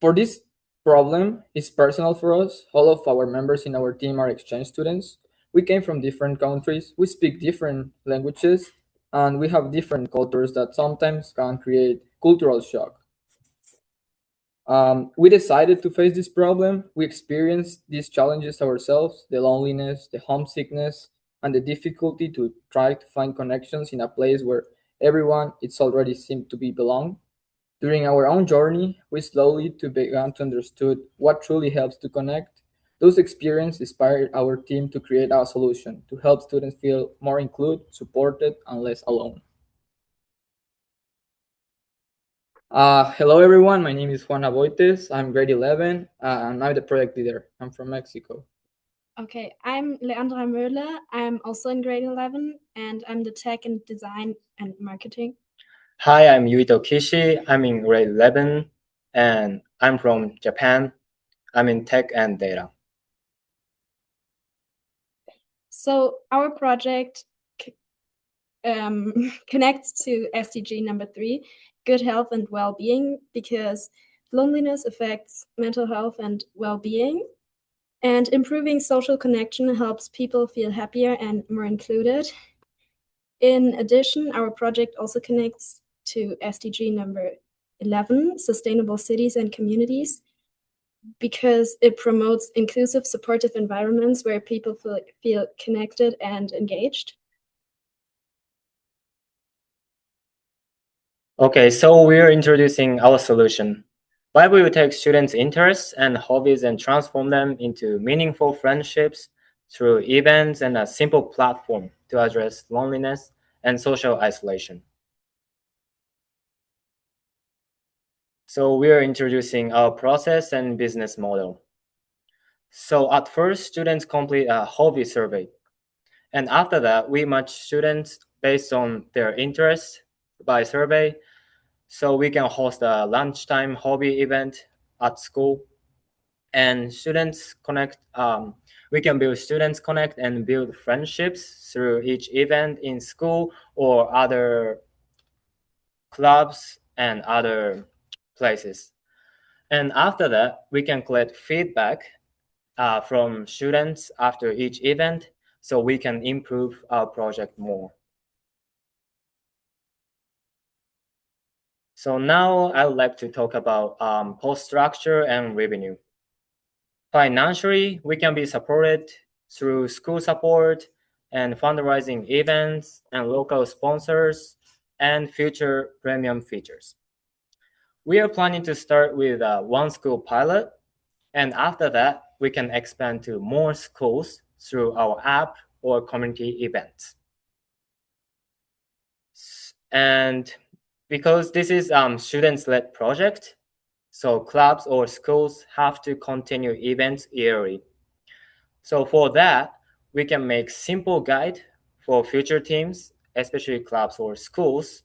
For this problem is personal for us. All of our members in our team are exchange students. We came from different countries, we speak different languages, and we have different cultures that sometimes can create cultural shock. We decided to face this problem. We experienced these challenges ourselves, the loneliness, the homesickness, and the difficulty to try to find connections in a place where everyone it's already seemed to be belong. During our own journey, we slowly began to understood what truly helps to connect. Those experiences inspired our team to create a solution to help students feel more included, supported, and less alone. Hello, everyone. My name is Juan Aboites. I'm grade 11, and I'm the project leader. I'm from Mexico. Okay, I'm Leandra Möller. I'm also in grade 11, and I'm the tech and design and marketing. Hi, I'm Yuito Kishi. I'm in grade 11, and I'm from Japan. I'm in tech and data. So our project connects to SDG number 3, good health and well-being, because loneliness affects mental health and well-being, and improving social connection helps people feel happier and more included. In addition, our project also connects to SDG number 11, sustainable cities and communities, because it promotes inclusive, supportive environments where people feel connected and engaged. Okay, so we're introducing our solution. Why we will take students' interests and hobbies and transform them into meaningful friendships through events and a simple platform to address loneliness and social isolation. So we're introducing our process and business model. So at first, students complete a hobby survey. And after that, we match students based on their interests by survey. So we can host a lunchtime hobby event at school. And students connect, we can build students connect and build friendships through each event in school or other clubs and other places. And after that, we can collect feedback from students after each event so we can improve our project more. So now I would like to talk about cost structure and revenue. Financially, we can be supported through school support and fundraising events and local sponsors and future premium features. We are planning to start with one school pilot, and after that, we can expand to more schools through our app or community events. And because this is students-led project, so clubs or schools have to continue events yearly. So for that, we can make simple guide for future teams, especially clubs or schools,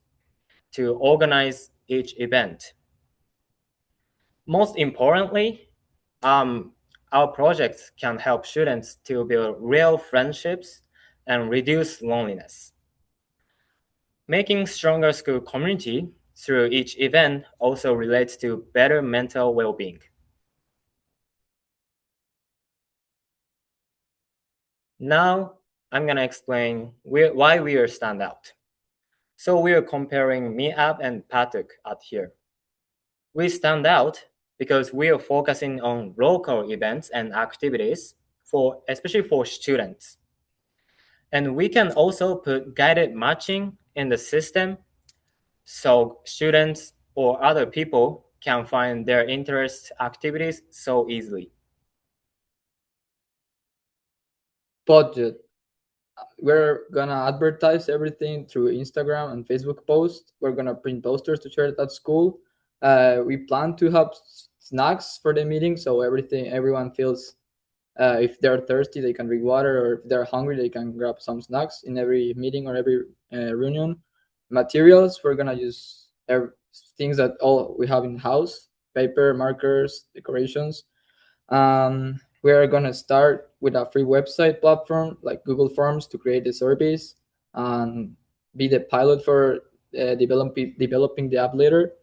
to organize each event. Most importantly, our projects can help students to build real friendships and reduce loneliness. Making stronger school community through each event also relates to better mental well-being. Now, I'm gonna explain why we are stand out. So we are comparing me app and Patrick at here. We stand out because we are focusing on local events and activities especially for students. And we can also put guided matching in the system so students or other people can find their interest activities so easily. Budget. We're gonna advertise everything through Instagram and Facebook posts. We're gonna print posters to share it at school. We plan to have snacks for the meeting, so everyone feels if they're thirsty, they can drink water, or if they're hungry, they can grab some snacks in every meeting or every reunion. Materials, we're gonna use things that all we have in house: paper, markers, decorations. We are gonna start with a free website platform like Google Forms to create the surveys and be the pilot for developing the app later.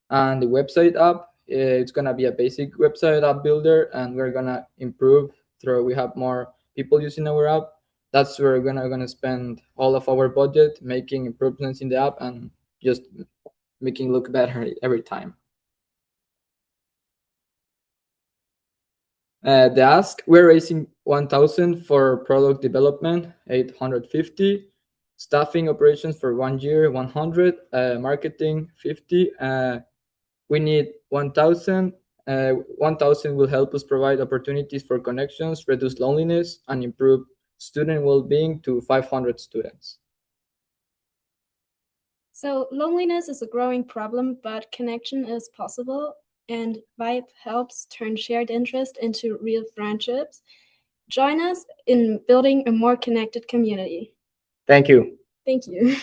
And the website app It's gonna be a basic website app builder, and we're gonna improve through we have more people using our app. That's where we're gonna spend all of our budget making improvements in the app and just making it look better every time. The ask, we're raising 1,000 for product development, 850, staffing operations for 1 year, 100, marketing 50. We need 1,000. 1,000 will help us provide opportunities for connections, reduce loneliness, and improve student well-being to 500 students. So loneliness is a growing problem, but connection is possible, and Vibe helps turn shared interest into real friendships. Join us in building a more connected community. Thank you. Thank you.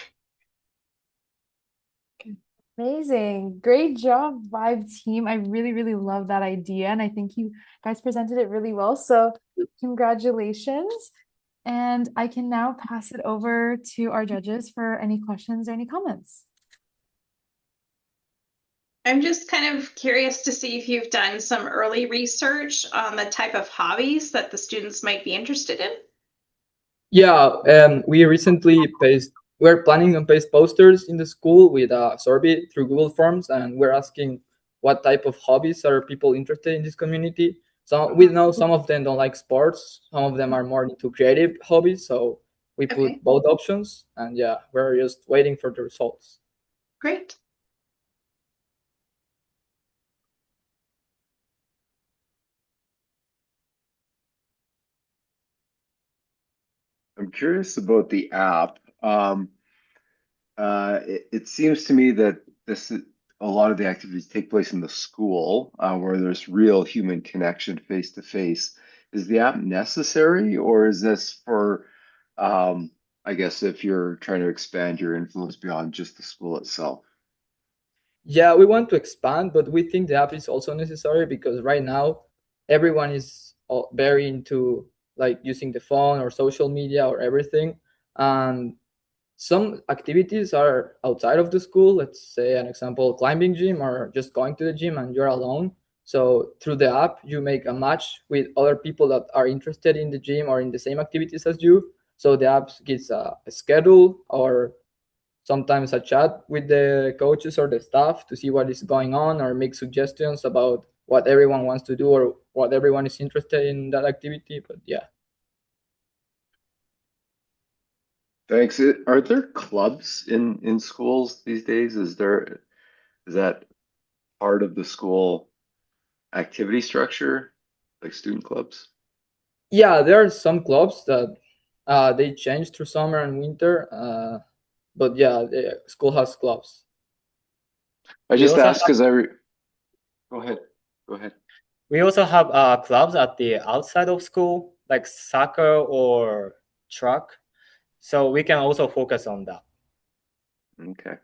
Amazing. Great job, Vibe team. I really, really love that idea. And I think you guys presented it really well. So congratulations. And I can now pass it over to our judges for any questions or any comments. I'm just kind of curious to see if you've done some early research on the type of hobbies that the students might be interested in. Yeah, we recently we're planning on paste posters in the school with a survey through Google Forms, and we're asking what type of hobbies are people interested in this community. So we know some of them don't like sports, some of them are more into creative hobbies, so we put both options, and yeah, we're just waiting for the results. Great. I'm curious about the app. It seems to me that a lot of the activities take place in the school, where there's real human connection face to face. Is the app necessary, or is this for, I guess, if you're trying to expand your influence beyond just the school itself? Yeah, we want to expand, but we think the app is also necessary because right now everyone is very into like using the phone or social media or everything. And some activities are outside of the school. Let's say an example, climbing gym or just going to the gym and you're alone. So through the app, you make a match with other people that are interested in the gym or in the same activities as you. So the app gives a schedule or sometimes a chat with the coaches or the staff to see what is going on or make suggestions about what everyone wants to do or what everyone is interested in that activity. But yeah. Thanks. Are there clubs in schools these days? Is that part of the school activity structure, like student clubs? Yeah, there are some clubs that they change through summer and winter. But yeah, the school has clubs. I just asked because go ahead. Go ahead. We also have clubs at the outside of school, like soccer or track. So we can also focus on that. Okay.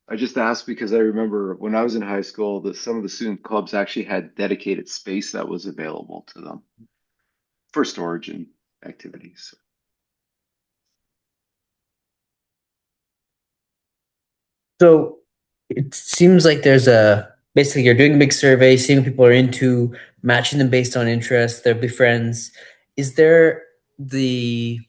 I just asked because I remember when I was in high school that some of the student clubs actually had dedicated space that was available to them for storage and activities. So it seems like basically you're doing a big survey, seeing what people are into, matching them based on interest, they'll be friends. Is there the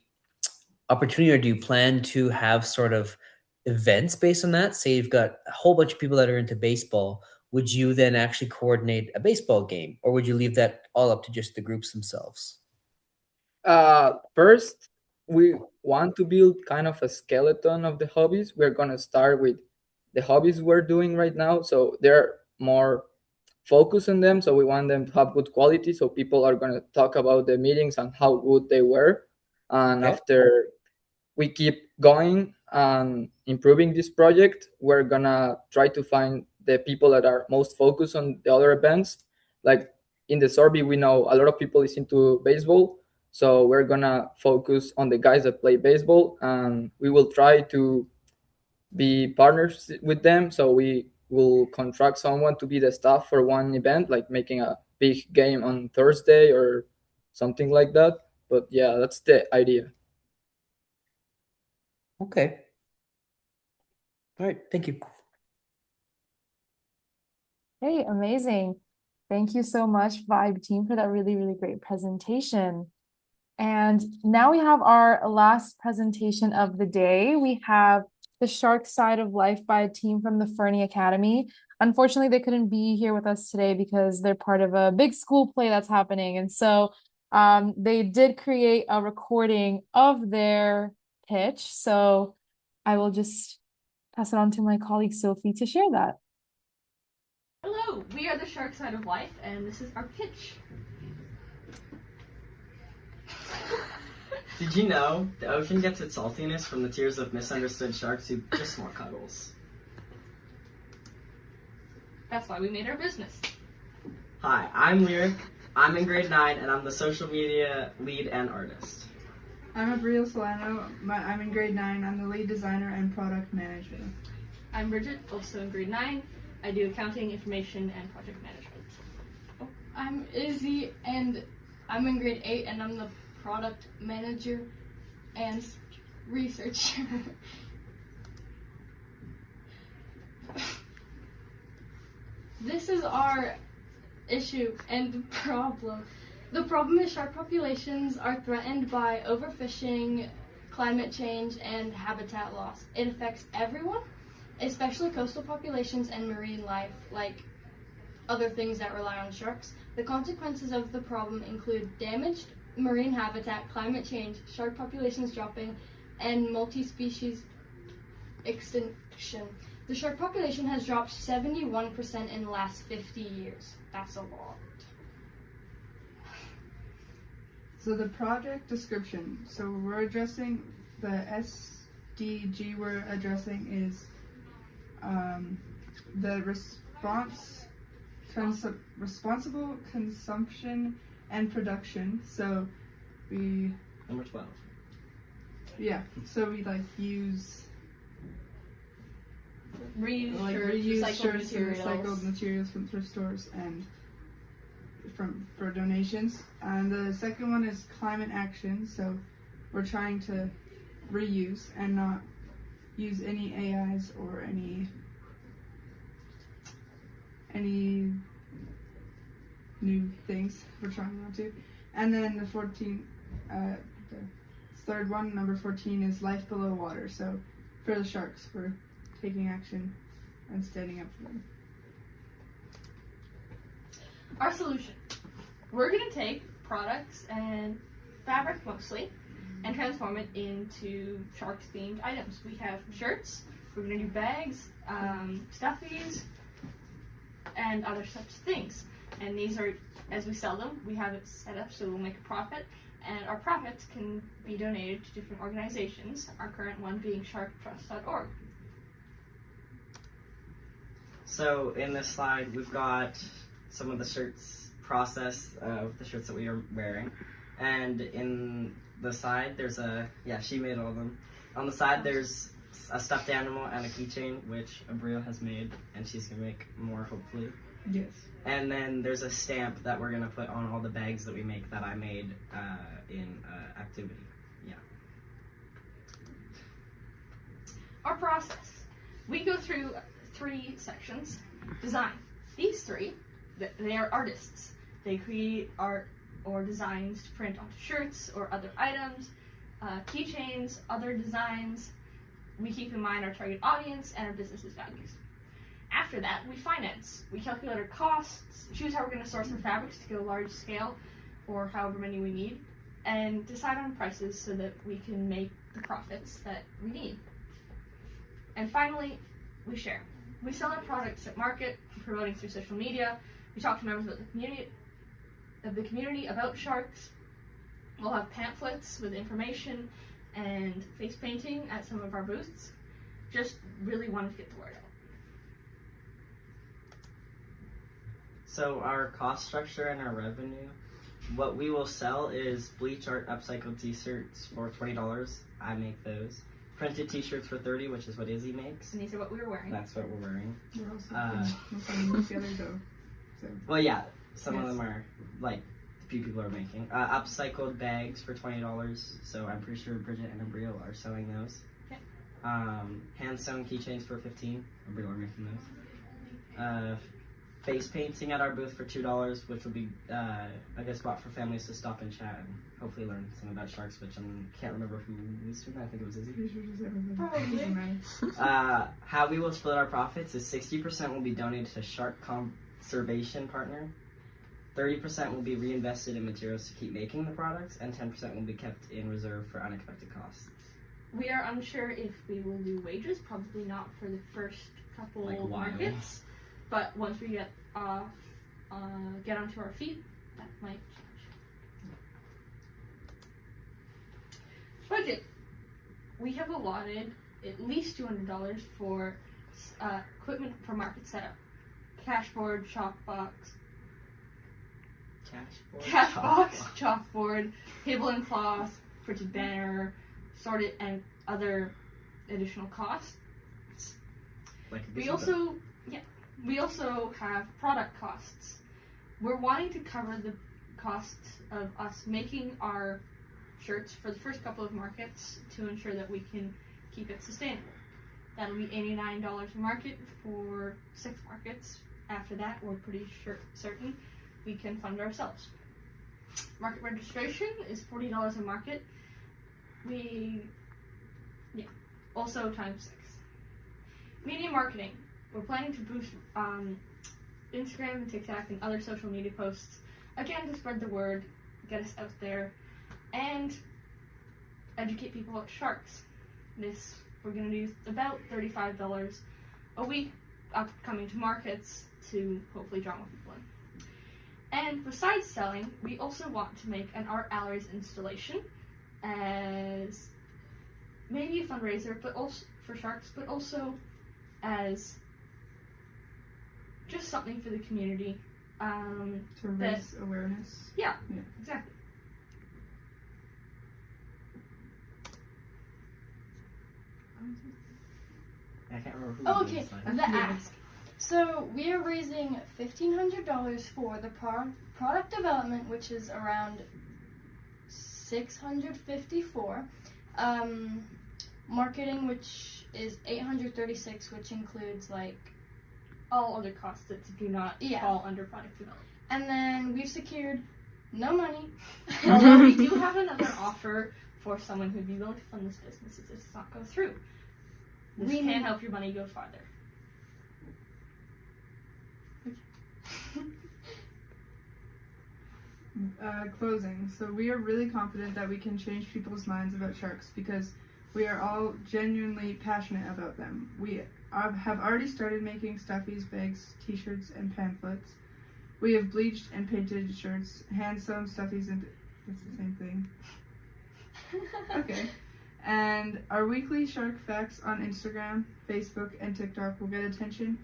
opportunity, or do you plan to have sort of events based on that? Say you've got a whole bunch of people that are into baseball. Would you then actually coordinate a baseball game, or would you leave that all up to just the groups themselves? First, we want to build kind of a skeleton of the hobbies. We're going to start with the hobbies we're doing right now. So they're more focused on them. So we want them to have good quality. So people are going to talk about the meetings and how good they were. And after we keep going and improving this project, we're going to try to find the people that are most focused on the other events. Like in the survey, we know a lot of people is into baseball. So we're gonna focus on the guys that play baseball, and we will try to be partners with them. So we will contract someone to be the staff for one event, like making a big game on Thursday or something like that. But yeah, that's the idea. Okay. All right. Thank you. Hey, amazing. Thank you so much, Vibe team, for that really, really great presentation. And now we have our last presentation of the day. We have the Shark Side of Life by a team from the Fernie Academy. Unfortunately, they couldn't be here with us today because they're part of a big school play that's happening. And so they did create a recording of their pitch. So I will just pass it on to my colleague Sophie to share that. Hello, we are the Shark Side of Life, and this is our pitch. Did you know the ocean gets its saltiness from the tears of misunderstood sharks who just want cuddles? That's why we made our business. Hi, I'm Lyric. I'm in grade 9, and I'm the social media lead and artist. I'm Abril Solano. I'm in grade 9. I'm the lead designer and product manager. I'm Bridget, also in grade 9. I do accounting, information, and project management. I'm Izzy, and I'm in grade 8, and I'm the product manager and researcher. This is our issue and problem. The problem is shark populations are threatened by overfishing, climate change, and habitat loss. It affects everyone, especially coastal populations and marine life, like other things that rely on sharks. The consequences of the problem include damaged marine habitat, climate change, shark populations dropping, and multi-species extinction. The shark population has dropped 71% in the last 50 years. That's a lot. So the project description. So we're addressing the SDG we're addressing is the responsible consumption and production. So we Number 12. Yeah. So we use reuse shirts and recycled materials from thrift stores and for donations. And the second one is climate action. So we're trying to reuse and not use any AIs or any new things. We're trying not to. And then the third one, number 14, is life below water. So for the sharks, we're taking action and standing up for them. Our solution. We're going to take products and fabric mostly and transform it into sharks-themed items. We have shirts, we're going to do bags, stuffies, and other such things. And these are, as we sell them, we have it set up so we'll make a profit, and our profits can be donated to different organizations, our current one being sharktrust.org. So in this slide, we've got some of the shirts process of the shirts that we are wearing. And in the side, there's she made all of them. On the side, there's a stuffed animal and a keychain, which Abril has made, and she's gonna make more, hopefully. Yes. And then there's a stamp that we're gonna put on all the bags that we make that I made in activity. Yeah. Our process. We go through 3 sections. Design. These 3, they are artists. They create art or designs to print onto shirts or other items, keychains, other designs. We keep in mind our target audience and our business's values. After that, we finance. We calculate our costs, choose how we're going to source our fabrics to go large scale or however many we need, and decide on prices so that we can make the profits that we need. And finally, we share. We sell our products at market, promoting through social media. We talk to members of the community about sharks. We'll have pamphlets with information and face painting at some of our booths. Just really wanted to get the word out. So our cost structure and our revenue, what we will sell is bleach art upcycled t-shirts for $20. I make those. Printed t-shirts for $30, which is what Izzy makes. And these are what we were wearing. That's what we're wearing. We're also putting them together though. So. Well, yeah, some of them are like a few people are making. Upcycled bags for $20. So I'm pretty sure Bridget and Abril are selling those. Okay. Hand sewn keychains for $15. Abril are making those. face painting at our booth for $2, which will be a good spot for families to stop and chat and hopefully learn some about sharks, which I can't remember who was doing that. I think it was Izzy. How we will split our profits is 60% will be donated to Shark Conservation Partner, 30% will be reinvested in materials to keep making the products, and 10% will be kept in reserve for unexpected costs. We are unsure if we will do wages, probably not for the first couple markets, but once we get onto our feet, that might change. Budget. We have allotted at least $200 for equipment for market setup. Cashboard, chalkboard, table and cloth, printed banner, sorted, and other additional costs. We also have product costs. We're wanting to cover the costs of us making our shirts for the first couple of markets to ensure that we can keep it sustainable. That'll be $89 a market for 6 markets. After that, we're pretty certain we can fund ourselves. Market registration is $40 a market. Also times 6. Media marketing. We're planning to boost Instagram and TikTok and other social media posts, again, to spread the word, get us out there, and educate people about sharks. We're going to do about $35 a week upcoming to markets to hopefully draw more people in. And besides selling, we also want to make an art galleries installation as maybe a fundraiser, but also for sharks, but also as just something for the community. To raise awareness. Yeah, exactly. I can't remember who. Oh, okay, the ask. So we are raising $1,500 for the product development, which is around $654. Marketing, which is $836, which includes like all other costs that do not fall under product development. And then we've secured no money. Although we do have another offer for someone who'd be willing to fund this business if it does not go through. This can help your money go farther. Closing. So we are really confident that we can change people's minds about sharks because we are all genuinely passionate about them. We have already started making stuffies, bags, t-shirts, and pamphlets. We have bleached and painted shirts, hand-sewn stuffies, and it's the same thing. Okay. And our weekly shark facts on Instagram, Facebook, and TikTok will get attention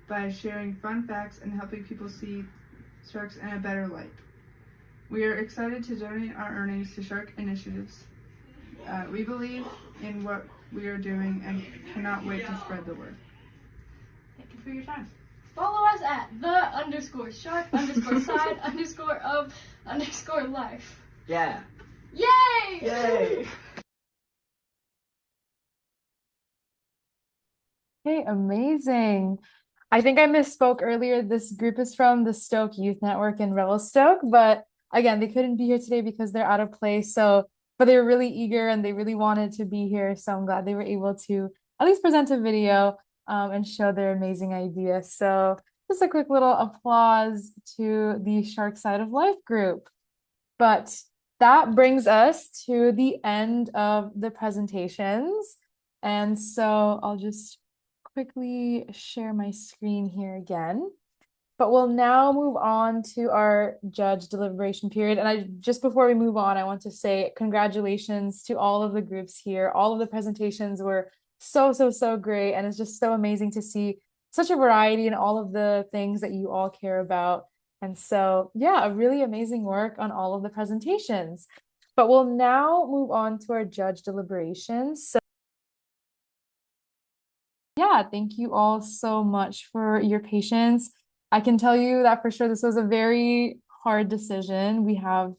by sharing fun facts and helping people see sharks in a better light. We are excited to donate our earnings to shark initiatives. We believe in what we are doing and cannot wait to spread the word. Thank you for your time. Follow us at _shark_side_of_life. Yeah. Yay! Yay! Okay, amazing. I think I misspoke earlier. This group is from the Stoke Youth Network in Revelstoke, but again, they couldn't be here today because they're out of place. But they were really eager and they really wanted to be here. So I'm glad they were able to at least present a video and show their amazing idea. So just a quick little applause to the Shark Side of Life group. But that brings us to the end of the presentations. And so I'll just quickly share my screen here again. But we'll now move on to our judge deliberation period. And just before we move on, I want to say congratulations to all of the groups here. All of the presentations were so great. And it's just so amazing to see such a variety in all of the things that you all care about. And so, yeah, really amazing work on all of the presentations. But we'll now move on to our judge deliberations. So yeah, thank you all so much for your patience. I can tell you that for sure this was a very hard decision. We have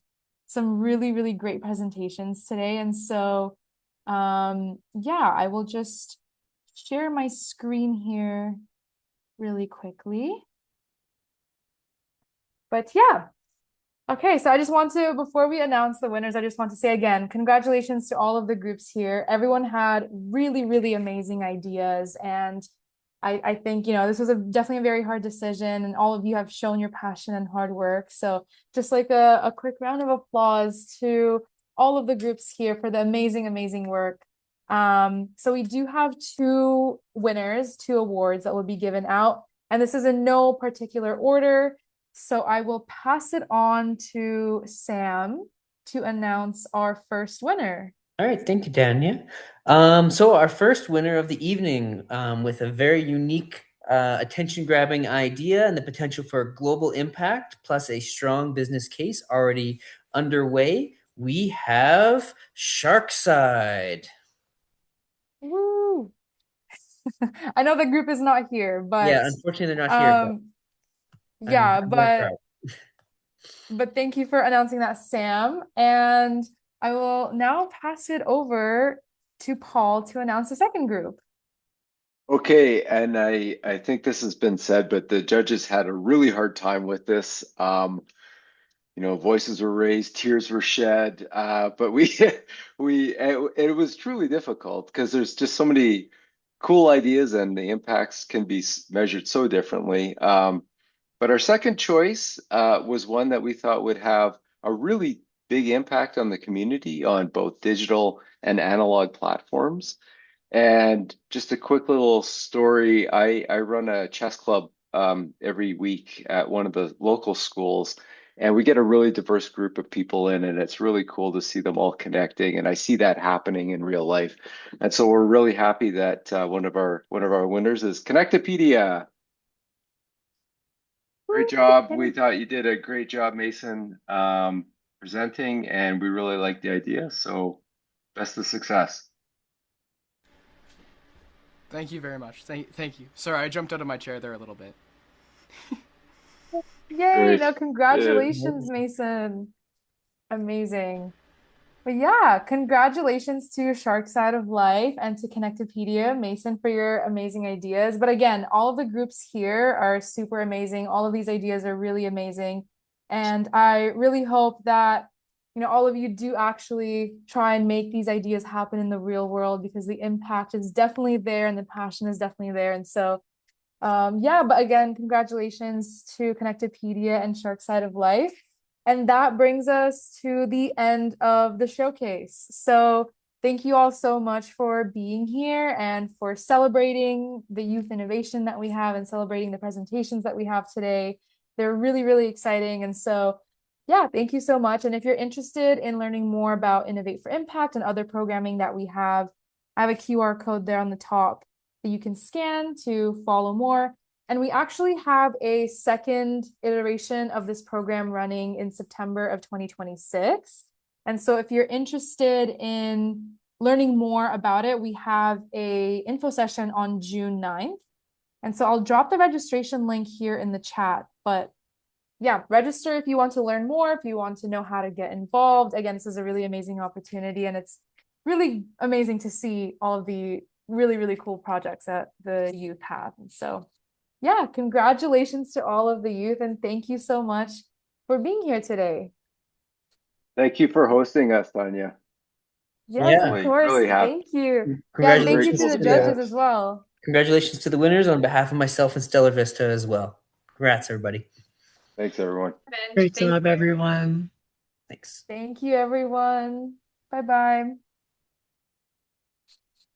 some really great presentations today. And so, yeah, I will just share my screen here really quickly. But yeah. Okay, so I just want to, before we announce the winners, I just want to say again, congratulations to all of the groups here. Everyone had really, really amazing ideas. And I think, you know, this was definitely a very hard decision, and all of you have shown your passion and hard work. So just like a quick round of applause to all of the groups here for the amazing, amazing work. So we do have two winners, two awards that will be given out, and this is in no particular order. So I will pass it on to Sam to announce our first winner. All right, thank you, Dania. So our first winner of the evening, with a very unique, attention-grabbing idea and the potential for global impact, plus a strong business case already underway, we have Sharkside. Woo! I know the group is not here, but yeah, unfortunately they're not here. Yeah, but thank you for announcing that, Sam. And I will now pass it over to Paul to announce the second group. Okay, and I think this has been said, but the judges had a really hard time with this. You know, voices were raised, tears were shed, but it was truly difficult because there's just so many cool ideas and the impacts can be measured so differently. But our second choice was one that we thought would have a really big impact on the community on both digital and analog platforms. And just a quick little story, I run a chess club every week at one of the local schools, and we get a really diverse group of people in, and it's really cool to see them all connecting. And I see that happening in real life. And so we're really happy that one of our winners is Connectopedia. Great job. We thought you did a great job, Mason, presenting, and we really like the idea. So best of success. Thank you very much. Thank you. Sorry, I jumped out of my chair there a little bit. Yay! No, congratulations, Mason. Amazing. But yeah, congratulations to Shark Side of Life and to Connectopedia, Mason, for your amazing ideas. But again, all of the groups here are super amazing. All of these ideas are really amazing. And I really hope that, you know, all of you do actually try and make these ideas happen in the real world, because the impact is definitely there and the passion is definitely there. And so, yeah, but again, congratulations to Connectopedia and Shark Side of Life. And that brings us to the end of the showcase. So thank you all so much for being here and for celebrating the youth innovation that we have and celebrating the presentations that we have today. They're really, really exciting. And so, yeah, thank you so much. And if you're interested in learning more about Innovate for Impact and other programming that we have, I have a QR code there on the top that you can scan to follow more. And we actually have a second iteration of this program running in September of 2026. And so if you're interested in learning more about it, we have a info session on June 9th. And so I'll drop the registration link here in the chat. But yeah, register if you want to learn more, if you want to know how to get involved. Again, this is a really amazing opportunity, and it's really amazing to see all of the really, really cool projects that the youth have. And so yeah, congratulations to all of the youth, and thank you so much for being here today. Thank you for hosting us, Tanya. Yes, of course. Really thank you. Congratulations, and thank you to the judges as well. Congratulations to the winners on behalf of myself and Stellar Vista as well. Congrats, everybody. Thanks, everyone. Great job, everyone. Thanks. Thank you, everyone. Bye-bye.